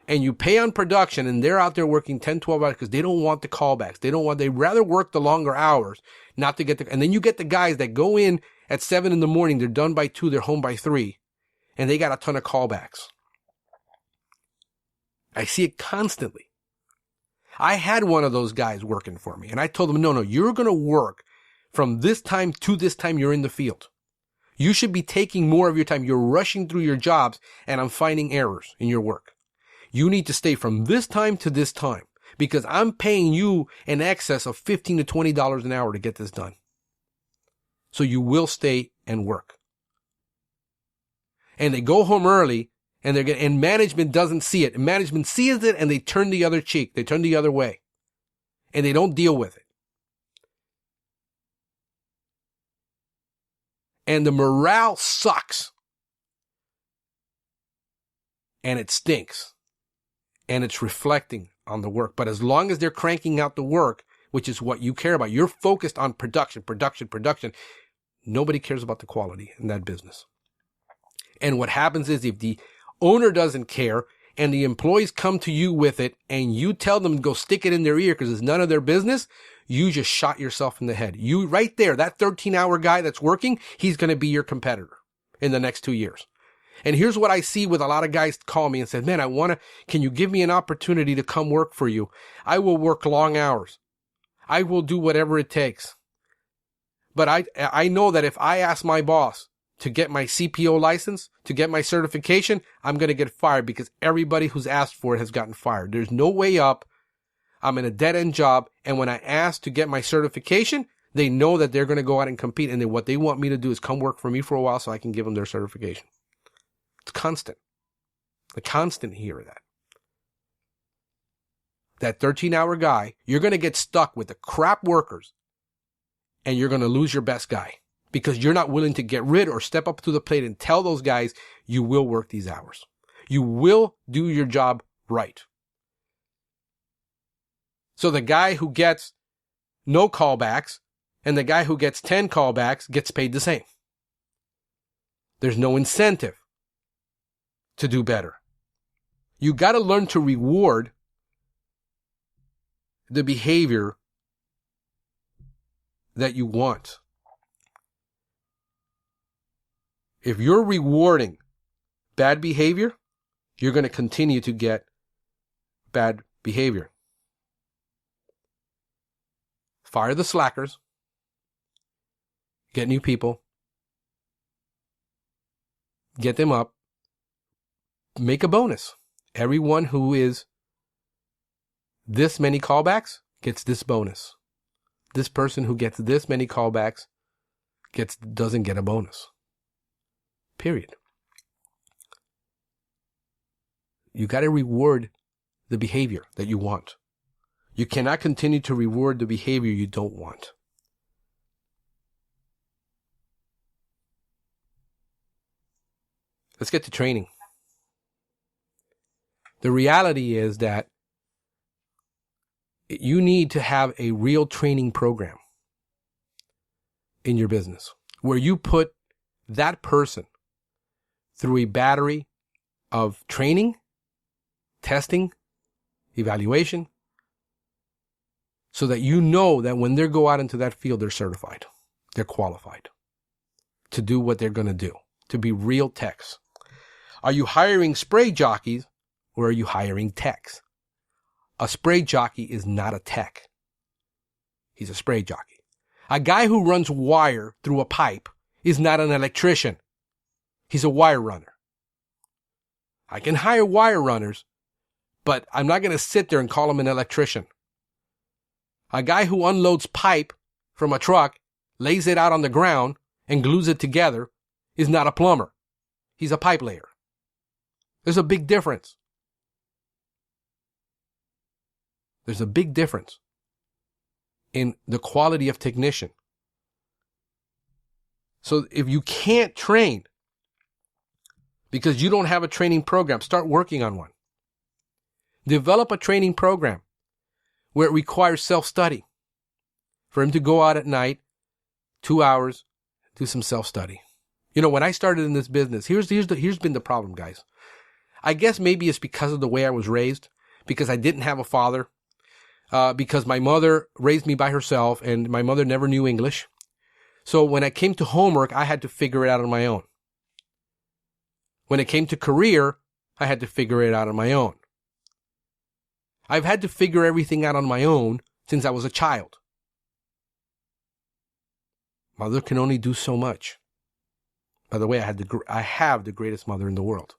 And you pay on production and they're out there working 10, 12 hours because they don't want the callbacks. They'd rather work the longer hours, not to get and then you get the guys that go in at 7 a.m, they're done by 2, they're home by 3, and they got a ton of callbacks. I see it constantly. I had one of those guys working for me and I told him, no, you're going to work from this time to this time you're in the field. You should be taking more of your time. You're rushing through your jobs and I'm finding errors in your work. You need to stay from this time to this time because I'm paying you in excess of $15 to $20 an hour to get this done. So you will stay and work. And they go home early and management doesn't see it. And management sees it and they turn the other cheek. They turn the other way. And they don't deal with it. And the morale sucks. And it stinks. And it's reflecting on the work. But as long as they're cranking out the work, which is what you care about, you're focused on production. Nobody cares about the quality in that business. And what happens is if the owner doesn't care and the employees come to you with it and you tell them to go stick it in their ear because it's none of their business, you just shot yourself in the head. You right there, that 13-hour guy that's working, he's going to be your competitor in the next 2 years. And here's what I see with a lot of guys call me and say, man, can you give me an opportunity to come work for you? I will work long hours. I will do whatever it takes. But I know that if I ask my boss to get my CPO license, to get my certification, I'm going to get fired because everybody who's asked for it has gotten fired. There's no way up. I'm in a dead-end job. And when I ask to get my certification, they know that they're going to go out and compete. And then what they want me to do is come work for me for a while so I can give them their certification. It's constant. The constant here of that. That 13-hour guy, you're going to get stuck with the crap workers and you're going to lose your best guy because you're not willing to get rid or step up to the plate and tell those guys you will work these hours. You will do your job right. So the guy who gets no callbacks and the guy who gets 10 callbacks gets paid the same. There's no incentive to do better. You got to learn to reward the behavior that you want. If you're rewarding bad behavior, you're going to continue to get bad behavior. Fire the slackers. Get new people. Get them up. Make a bonus. Everyone who is this many callbacks gets this bonus. This person who gets this many callbacks doesn't get a bonus. Period. You got to reward the behavior that you want. You cannot continue to reward the behavior you don't want. Let's get to training. The reality is that You need to have a real training program in your business where you put that person through a battery of training, testing, evaluation, so that you know that when they go out into that field, they're certified, they're qualified to do what they're going to do, to be real techs. Are you hiring spray jockeys or are you hiring techs? A spray jockey is not a tech. He's a spray jockey. A guy who runs wire through a pipe is not an electrician. He's a wire runner. I can hire wire runners, but I'm not going to sit there and call him an electrician. A guy who unloads pipe from a truck, lays it out on the ground, and glues it together is not a plumber. He's a pipe layer. There's a big difference. There's a big difference in the quality of technician. So if you can't train because you don't have a training program, start working on one. Develop a training program where it requires self-study. For him to go out at night, 2 hours, do some self-study. You know, when I started in this business, here's been the problem, guys. I guess maybe it's because of the way I was raised, because I didn't have a father, because my mother raised me by herself and my mother never knew English. So when I came to homework, I had to figure it out on my own. When it came to career, I had to figure it out on my own. I've had to figure everything out on my own since I was a child. Mother can only do so much. By the way, I have the greatest mother in the world.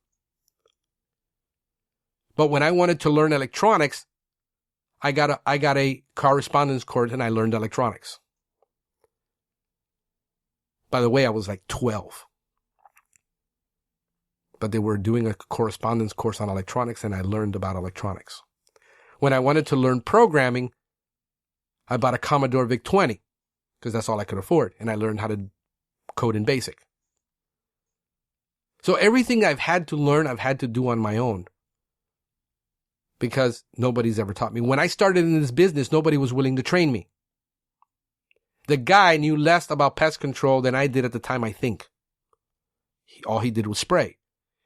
But when I wanted to learn electronics, I got a correspondence course and I learned electronics. By the way, I was like 12. But they were doing a correspondence course on electronics and I learned about electronics. When I wanted to learn programming, I bought a Commodore VIC-20 because that's all I could afford. And I learned how to code in BASIC. So everything I've had to learn, I've had to do on my own. Because nobody's ever taught me. When I started in this business, nobody was willing to train me. The guy knew less about pest control than I did at the time, I think. All he did was spray.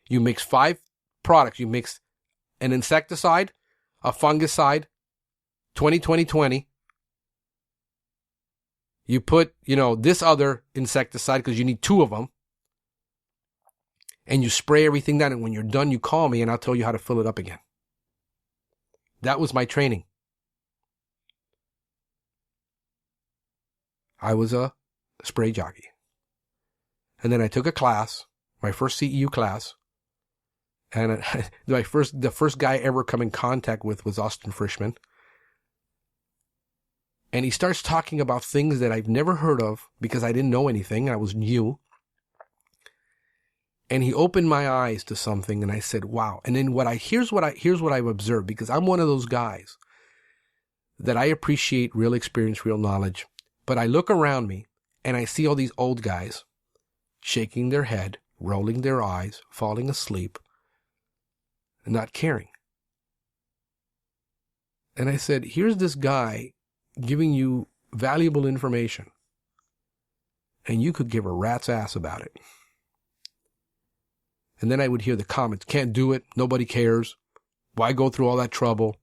You mix 5 products. You mix an insecticide, a fungicide, 20-20-20. You put, this other insecticide because you need 2 of them. And you spray everything down. And when you're done, you call me and I'll tell you how to fill it up again. That was my training. I was a spray jockey. And then I took a class, my first CEU class. And the first guy I ever come in contact with was Austin Frischman. And he starts talking about things that I've never heard of because I didn't know anything. I was new. And he opened my eyes to something and I said, wow. And then here's what I've observed, because I'm one of those guys that I appreciate real experience, real knowledge. But I look around me and I see all these old guys shaking their head, rolling their eyes, falling asleep, and not caring. And I said, here's this guy giving you valuable information and you could give a rat's ass about it. And then I would hear the comments, can't do it, nobody cares, why go through all that trouble,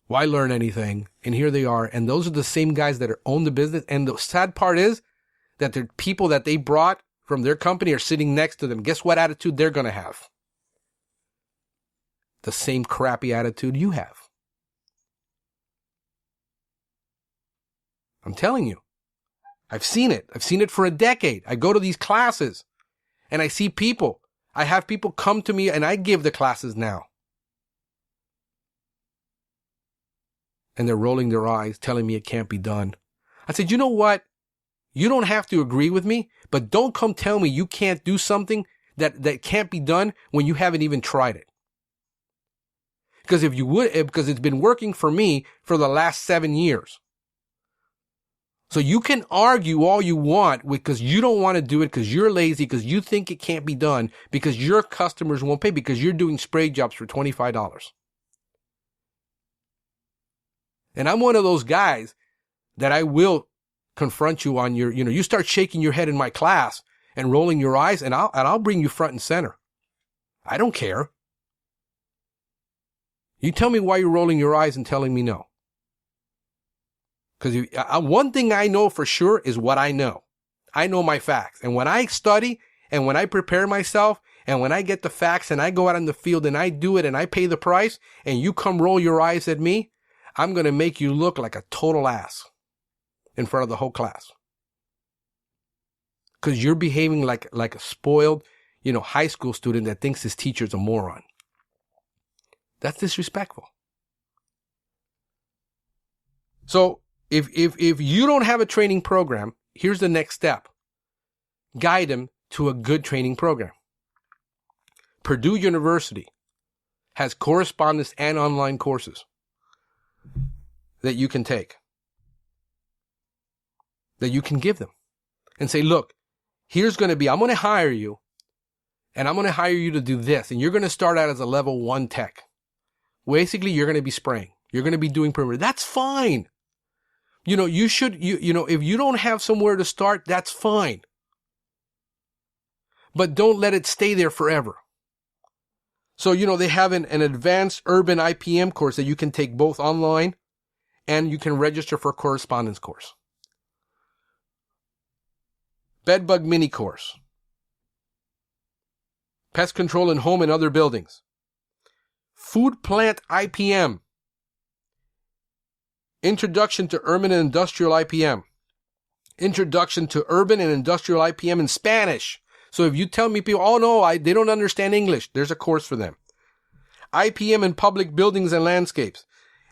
why learn anything? And here they are, and those are the same guys that own the business, and the sad part is that the people that they brought from their company are sitting next to them. Guess what attitude they're going to have? The same crappy attitude you have. I'm telling you, I've seen it. I've seen it for a decade. I go to these classes, and I see people. I have people come to me and I give the classes now. And they're rolling their eyes, telling me it can't be done. I said, you know what? You don't have to agree with me, but don't come tell me you can't do something that can't be done when you haven't even tried it. Because because it's been working for me for the last 7 years. So you can argue all you want because you don't want to do it because you're lazy, because you think it can't be done, because your customers won't pay, because you're doing spray jobs for $25. And I'm one of those guys that I will confront you on your, you start shaking your head in my class and rolling your eyes, and I'll bring you front and center. I don't care. You tell me why you're rolling your eyes and telling me no. Because one thing I know for sure is what I know. I know my facts. And when I study and when I prepare myself and when I get the facts and I go out in the field and I do it and I pay the price and you come roll your eyes at me, I'm going to make you look like a total ass in front of the whole class. Because you're behaving like a spoiled, high school student that thinks his teacher's a moron. That's disrespectful. So if you don't have a training program, here's the next step. Guide them to a good training program. Purdue University has correspondence and online courses that you can take, that you can give them and say, look, I'm going to hire you and I'm going to hire you to do this. And you're going to start out as a level 1 tech. Basically, you're going to be spraying. You're going to be doing perimeter. That's fine. You should, if you don't have somewhere to start, that's fine. But don't let it stay there forever. So, they have an advanced urban IPM course that you can take both online and you can register for a correspondence course. Bedbug mini course. Pest control in home and other buildings. Food plant IPM. Introduction to urban and industrial IPM. Introduction to urban and industrial IPM in Spanish. So if you tell me people, oh no, they don't understand English, there's a course for them. IPM in public buildings and landscapes.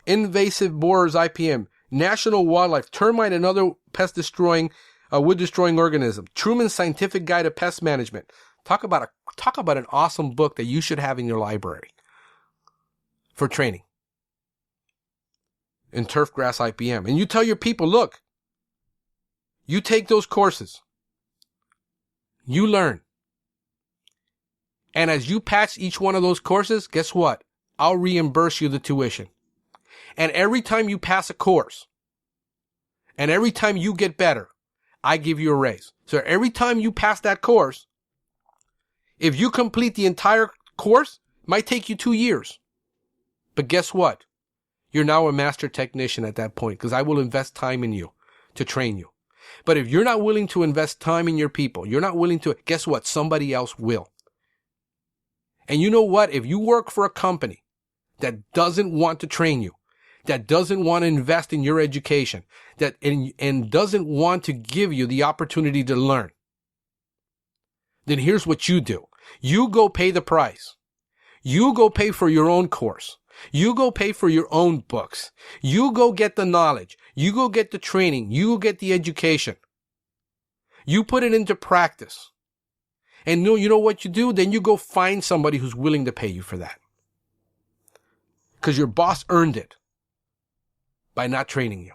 Invasive borers IPM. National wildlife, termite and other pest destroying, wood destroying organism. Truman's Scientific Guide to Pest Management. Talk about an awesome book that you should have in your library for training. In turfgrass IPM. And you tell your people, look, you take those courses. You learn. And as you pass each one of those courses, guess what? I'll reimburse you the tuition. And every time you pass a course, and every time you get better, I give you a raise. So every time you pass that course, if you complete the entire course, it might take you 2 years. But guess what? You're now a master technician at that point because I will invest time in you to train you. But if you're not willing to invest time in your people, you're not willing to, guess what? Somebody else will. And you know what? If you work for a company that doesn't want to train you, that doesn't want to invest in your education, and doesn't want to give you the opportunity to learn, then here's what you do. You go pay the price. You go pay for your own course. You go pay for your own books. You go get the knowledge. You go get the training. You go get the education. You put it into practice. And you know what you do? Then you go find somebody who's willing to pay you for that. Because your boss earned it by not training you.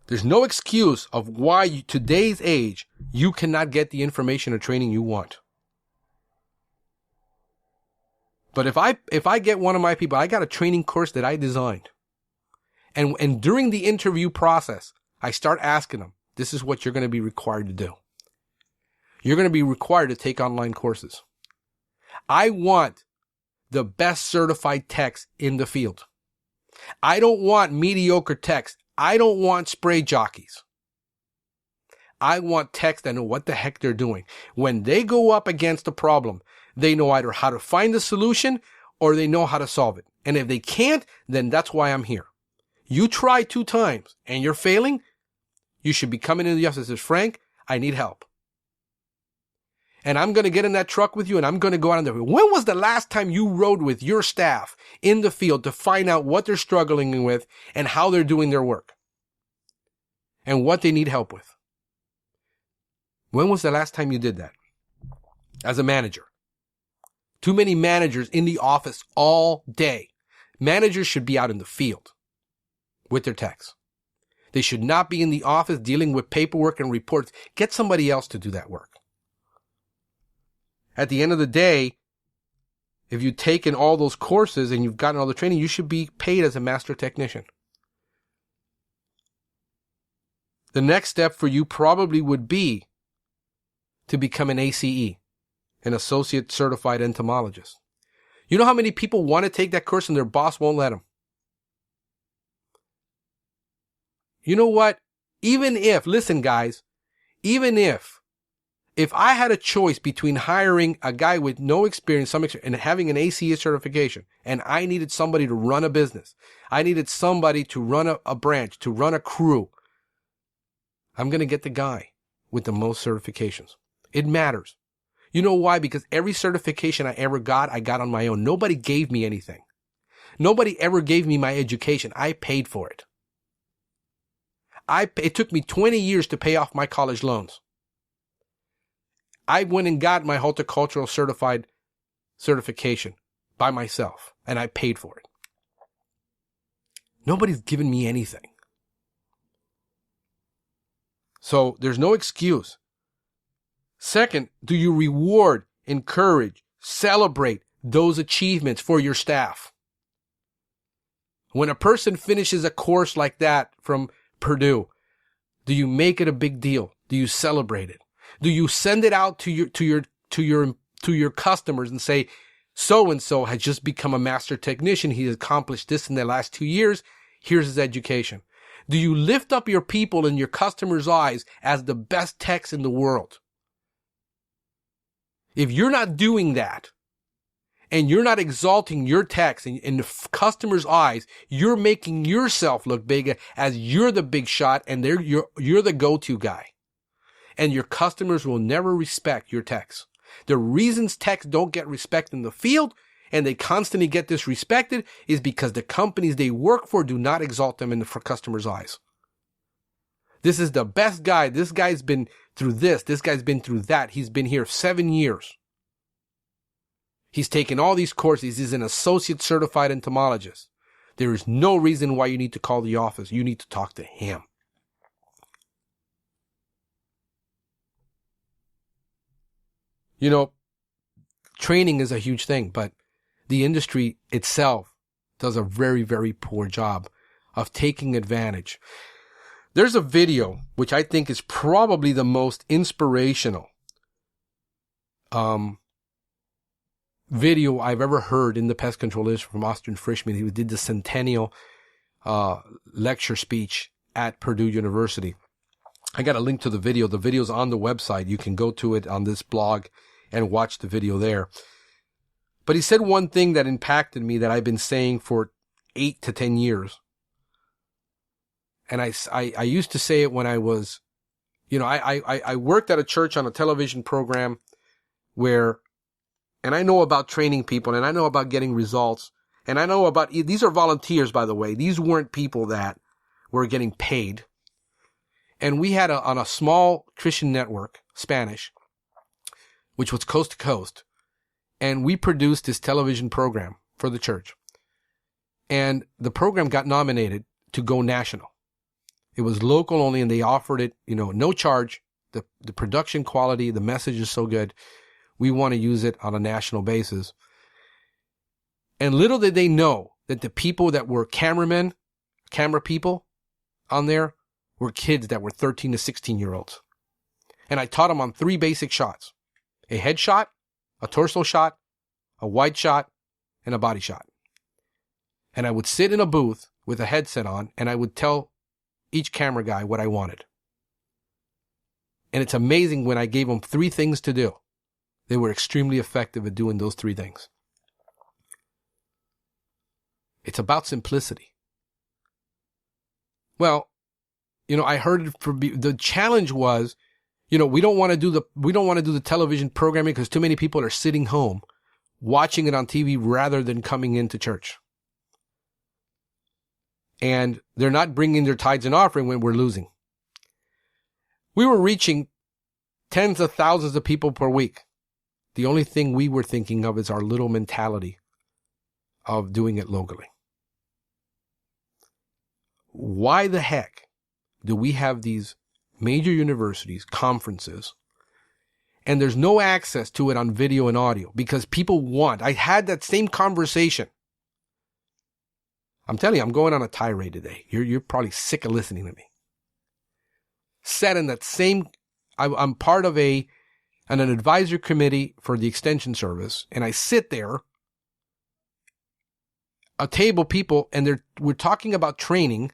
There's no excuse of why today's age you cannot get the information or training you want. But if I get one of my people, I got a training course that I designed. And during the interview process, I start asking them, this is what you're going to be required to do. You're going to be required to take online courses. I want the best certified techs in the field. I don't want mediocre techs. I don't want spray jockeys. I want techs that know what the heck they're doing. When they go up against a problem, they know either how to find the solution or they know how to solve it. And if they can't, then that's why I'm here. You try 2 times and you're failing, you should be coming into the office and say, Frank, I need help. And I'm going to get in that truck with you and I'm going to go out on the field. When was the last time you rode with your staff in the field to find out what they're struggling with and how they're doing their work and what they need help with? When was the last time you did that as a manager? Too many managers in the office all day. Managers should be out in the field with their techs. They should not be in the office dealing with paperwork and reports. Get somebody else to do that work. At the end of the day, if you've taken all those courses and you've gotten all the training, you should be paid as a master technician. The next step for you probably would be to become an ACE, an Associate Certified Entomologist. You know how many people want to take that course and their boss won't let them? You know what? Even if, listen guys, even if I had a choice between hiring a guy with no experience, and having an ACE certification, and I needed somebody to run a business, I needed somebody to run a branch, to run a crew, I'm going to get the guy with the most certifications. It matters. You know why? Because every certification I ever got, I got on my own. Nobody gave me anything. Nobody ever gave me my education. I paid for it. It took me 20 years to pay off my college loans. I went and got my horticultural certification by myself, and I paid for it. Nobody's given me anything. So there's no excuse. Second, do you reward, encourage, celebrate those achievements for your staff? When a person finishes a course like that from Purdue, do you make it a big deal? Do you celebrate it? Do you send it out to your customers and say, so and so has just become a master technician. He has accomplished this in the last 2 years. Here's his education. Do you lift up your people in your customers' eyes as the best techs in the world? If you're not doing that, and you're not exalting your techs in the customer's eyes, you're making yourself look big as you're the big shot and you're the go-to guy. And your customers will never respect your techs. The reasons techs don't get respect in the field and they constantly get disrespected is because the companies they work for do not exalt them for customers' eyes. This is the best guy. This guy's been through this. This guy's been through that. He's been here 7 years. He's taken all these courses. He's an associate certified entomologist. There is no reason why you need to call the office. You need to talk to him. You know, training is a huge thing, but the industry itself does a very, very poor job of taking advantage. There's a video, which I think is probably the most inspirational video I've ever heard in the pest control industry, from Austin Frischman. He did the centennial lecture speech at Purdue University. I got a link to the video. The video's on the website. You can go to it on this blog and watch the video there. But he said one thing that impacted me that I've been saying for 8 to 10 years. And I used to say it when I was, I worked at a church on a television program where, and I know about training people and I know about getting results. And I know about, these are volunteers, by the way. These weren't people that were getting paid. And we had on a small Christian network, Spanish, which was coast to coast. And we produced this television program for the church. And the program got nominated to go national. It was local only, and they offered it, no charge. The production quality, the message is so good. We want to use it on a national basis. And little did they know that the people that were camera people on there were kids that were 13 to 16-year-olds. And I taught them on 3 basic shots: a head shot, a torso shot, a wide shot, and a body shot. And I would sit in a booth with a headset on, and I would tell each camera guy what I wanted. And it's amazing, when I gave them 3 things to do, they were extremely effective at doing those 3 things. It's about simplicity. Well, I heard the challenge was, we don't want to do the television programming because too many people are sitting home watching it on TV rather than coming into church. And they're not bringing their tithes and offering when we're losing. We were reaching tens of thousands of people per week. The only thing we were thinking of is our little mentality of doing it locally. Why the heck do we have these major universities, conferences, and there's no access to it on video and audio because people want. I had that same conversation. I'm telling you, I'm going on a tirade today. You're probably sick of listening to me. Said in that same, I'm part of an advisory committee for the extension service, and I sit there, a table people, and we're talking about training,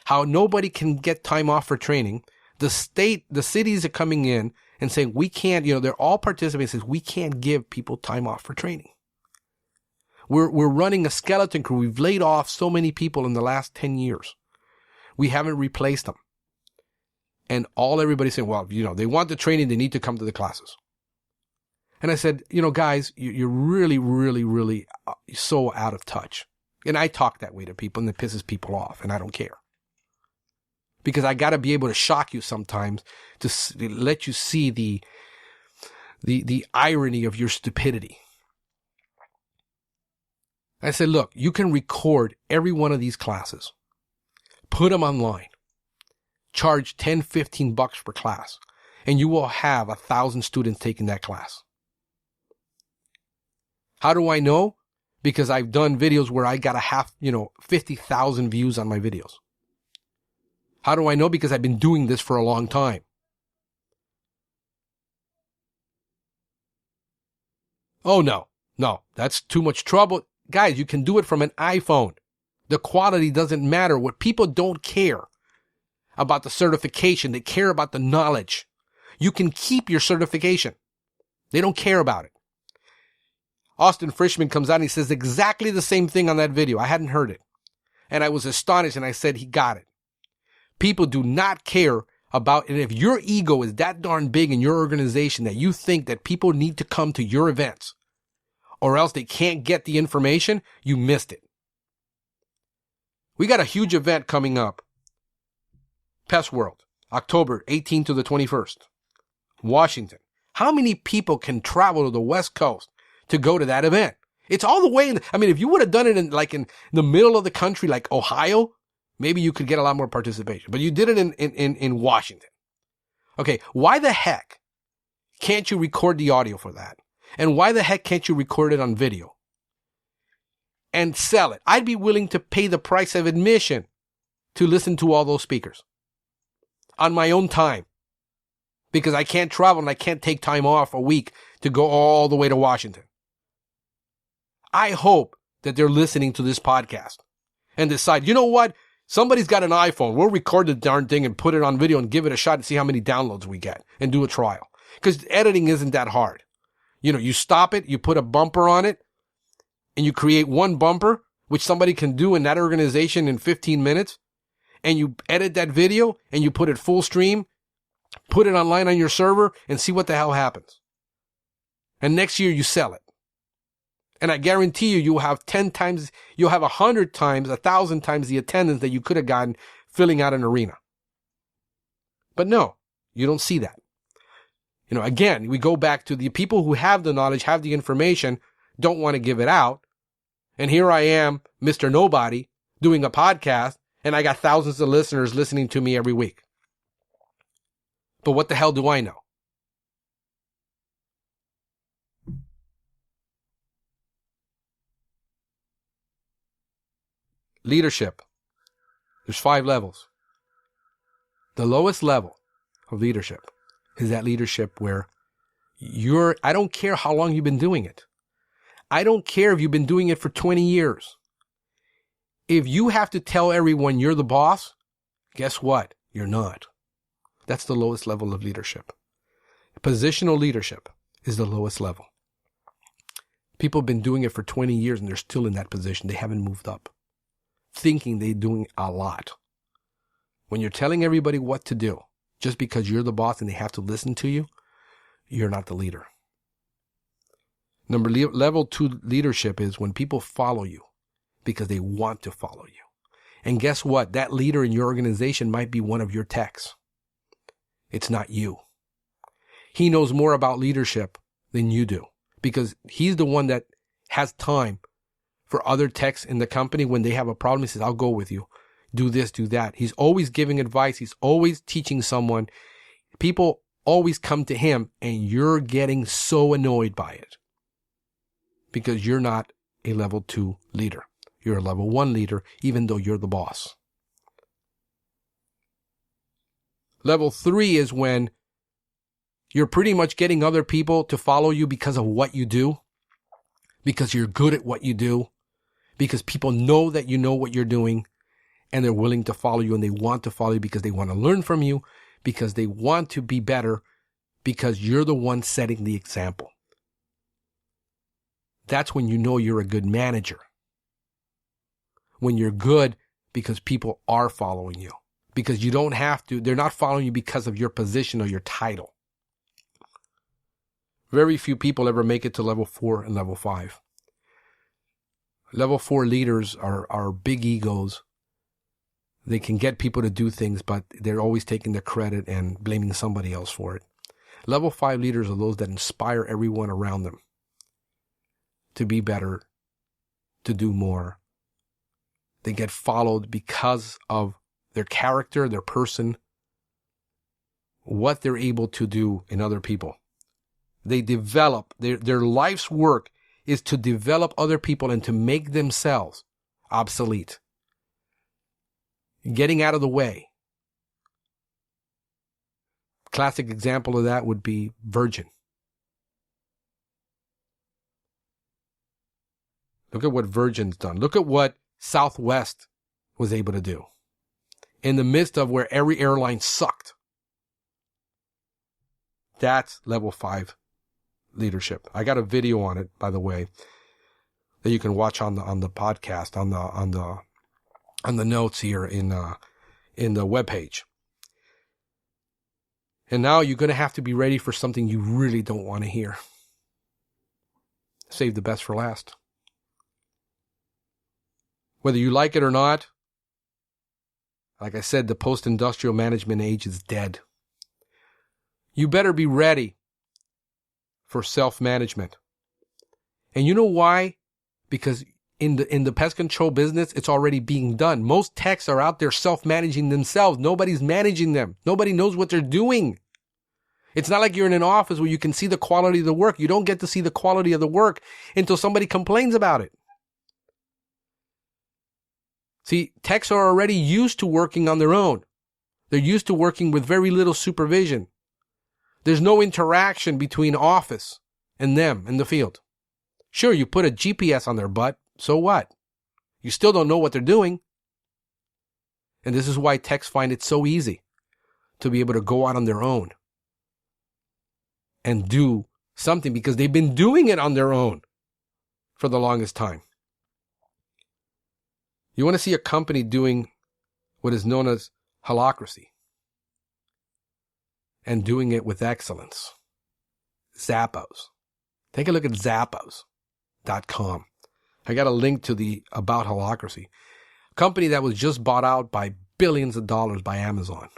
how nobody can get time off for training. The cities are coming in and saying we can't, they're all participating, says we can't give people time off for training. We're running a skeleton crew. We've laid off so many people in the last 10 years. We haven't replaced them. And everybody's saying, well, they want the training, they need to come to the classes. And I said, guys, you're really, really, really so out of touch. And I talk that way to people, and it pisses people off, and I don't care. Because I got to be able to shock you sometimes to let you see the irony of your stupidity. I said, look, you can record every one of these classes, put them online, charge $10, $15 per class, and you will have 1,000 students taking that class. How do I know? Because I've done videos where I got 50,000 views on my videos. How do I know? Because I've been doing this for a long time. Oh, no, that's too much trouble. Guys, you can do it from an iPhone. The quality doesn't matter. What people don't care about the certification, they care about the knowledge. You can keep your certification. They don't care about it. Austin Frischman comes out and he says exactly the same thing on that video. I hadn't heard it. And I was astonished, and I said he got it. People do not care about, and if your ego is that darn big in your organization that you think that people need to come to your events or else they can't get the information, you missed it. We got a huge event coming up. Pest World, October 18th to the 21st. Washington. How many people can travel to the West Coast to go to that event? It's all the way if you would have done it in the middle of the country, like Ohio, maybe you could get a lot more participation. But you did it in Washington. Okay, why the heck can't you record the audio for that? And why the heck can't you record it on video and sell it? I'd be willing to pay the price of admission to listen to all those speakers on my own time, because I can't travel and I can't take time off a week to go all the way to Washington. I hope that they're listening to this podcast and decide, you know what? Somebody's got an iPhone. We'll record the darn thing and put it on video and give it a shot and see how many downloads we get and do a trial. Because editing isn't that hard. You stop it, you put a bumper on it, and you create one bumper, which somebody can do in that organization in 15 minutes, and you edit that video and you put it full stream, put it online on your server, and see what the hell happens. And next year you sell it. And I guarantee you'll have 10 times, you'll have 100 times, 1,000 times the attendance that you could have gotten filling out an arena. But no, you don't see that. Again, we go back to the people who have the knowledge, have the information, don't want to give it out. And here I am, Mr. Nobody, doing a podcast, and I got thousands of listeners listening to me every week. But what the hell do I know? Leadership. There's 5 levels. The lowest level of leadership is that leadership where I don't care how long you've been doing it. I don't care if you've been doing it for 20 years. If you have to tell everyone you're the boss, guess what? You're not. That's the lowest level of leadership. Positional leadership is the lowest level. People have been doing it for 20 years and they're still in that position. They haven't moved up, thinking they're doing a lot. When you're telling everybody what to do, just because you're the boss and they have to listen to you, you're not the leader. Level 2 leadership is when people follow you because they want to follow you. And guess what? That leader in your organization might be one of your techs. It's not you. He knows more about leadership than you do because he's the one that has time for other techs in the company. When they have a problem, he says, I'll go with you. Do this, do that. He's always giving advice. He's always teaching someone. People always come to him, and you're getting so annoyed by it because you're not a level 2 leader. You're a level 1 leader, even though you're the boss. Level 3 is when you're pretty much getting other people to follow you because of what you do, because you're good at what you do, because people know that you know what you're doing, and they're willing to follow you, and they want to follow you because they want to learn from you, because they want to be better, because you're the one setting the example. That's when you know you're a good manager. When you're good because people are following you. Because you don't have to, they're not following you because of your position or your title. Very few people ever make it to level 4 and level 5. Level 4 leaders are big egos. They can get people to do things, but they're always taking the credit and blaming somebody else for it. Level 5 leaders are those that inspire everyone around them to be better, to do more. They get followed because of their character, their person, what they're able to do in other people. They develop, their life's work is to develop other people and to make themselves obsolete. Getting out of the way. Classic example of that would be Virgin. Look at what Virgin's done. Look at what Southwest was able to do in the midst of where every airline sucked. That's level 5 leadership. I got a video on it, by the way, that you can watch on the podcast, on the notes here in the webpage. And now you're going to have to be ready for something you really don't want to hear. Save the best for last. Whether you like it or not, like I said, the post-industrial management age is dead. You better be ready for self-management. And you know why? Because in the pest control business, it's already being done. Most techs are out there self-managing themselves. Nobody's managing them. Nobody knows what they're doing. It's not like you're in an office where you can see the quality of the work. You don't get to see the quality of the work until somebody complains about it. See, techs are already used to working on their own. They're used to working with very little supervision. There's no interaction between office and them in the field. Sure, you put a GPS on their butt, so what? You still don't know what they're doing. And this is why techs find it so easy to be able to go out on their own and do something because they've been doing it on their own for the longest time. You want to see a company doing what is known as holacracy and doing it with excellence. Zappos. Take a look at Zappos.com. I got a link to the About Holacracy, a company that was just bought out by billions of dollars by Amazon.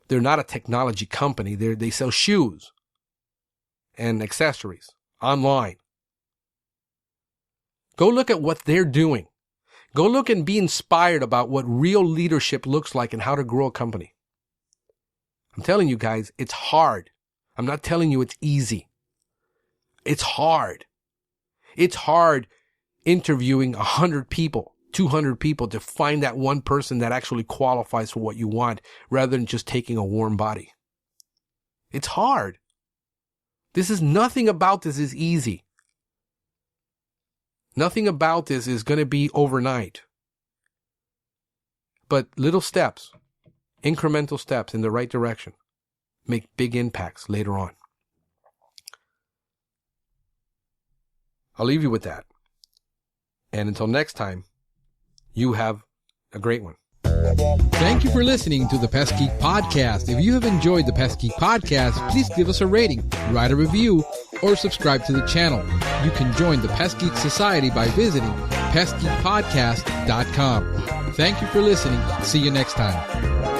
They're not a technology company. They sell shoes and accessories online. Go look at what they're doing. Go look and be inspired about what real leadership looks like and how to grow a company. I'm telling you guys, it's hard. I'm not telling you it's easy. It's hard. It's hard interviewing 100 people, 200 people to find that one person that actually qualifies for what you want rather than just taking a warm body. It's hard. Nothing about this is easy. Nothing about this is going to be overnight. But little steps, incremental steps in the right direction make big impacts later on. I'll leave you with that. And until next time, you have a great one. Thank you for listening to the Pest Geek Podcast. If you have enjoyed the Pest Geek Podcast, please give us a rating, write a review, or subscribe to the channel. You can join the Pest Geek Society by visiting pestgeekpodcast.com. Thank you for listening. See you next time.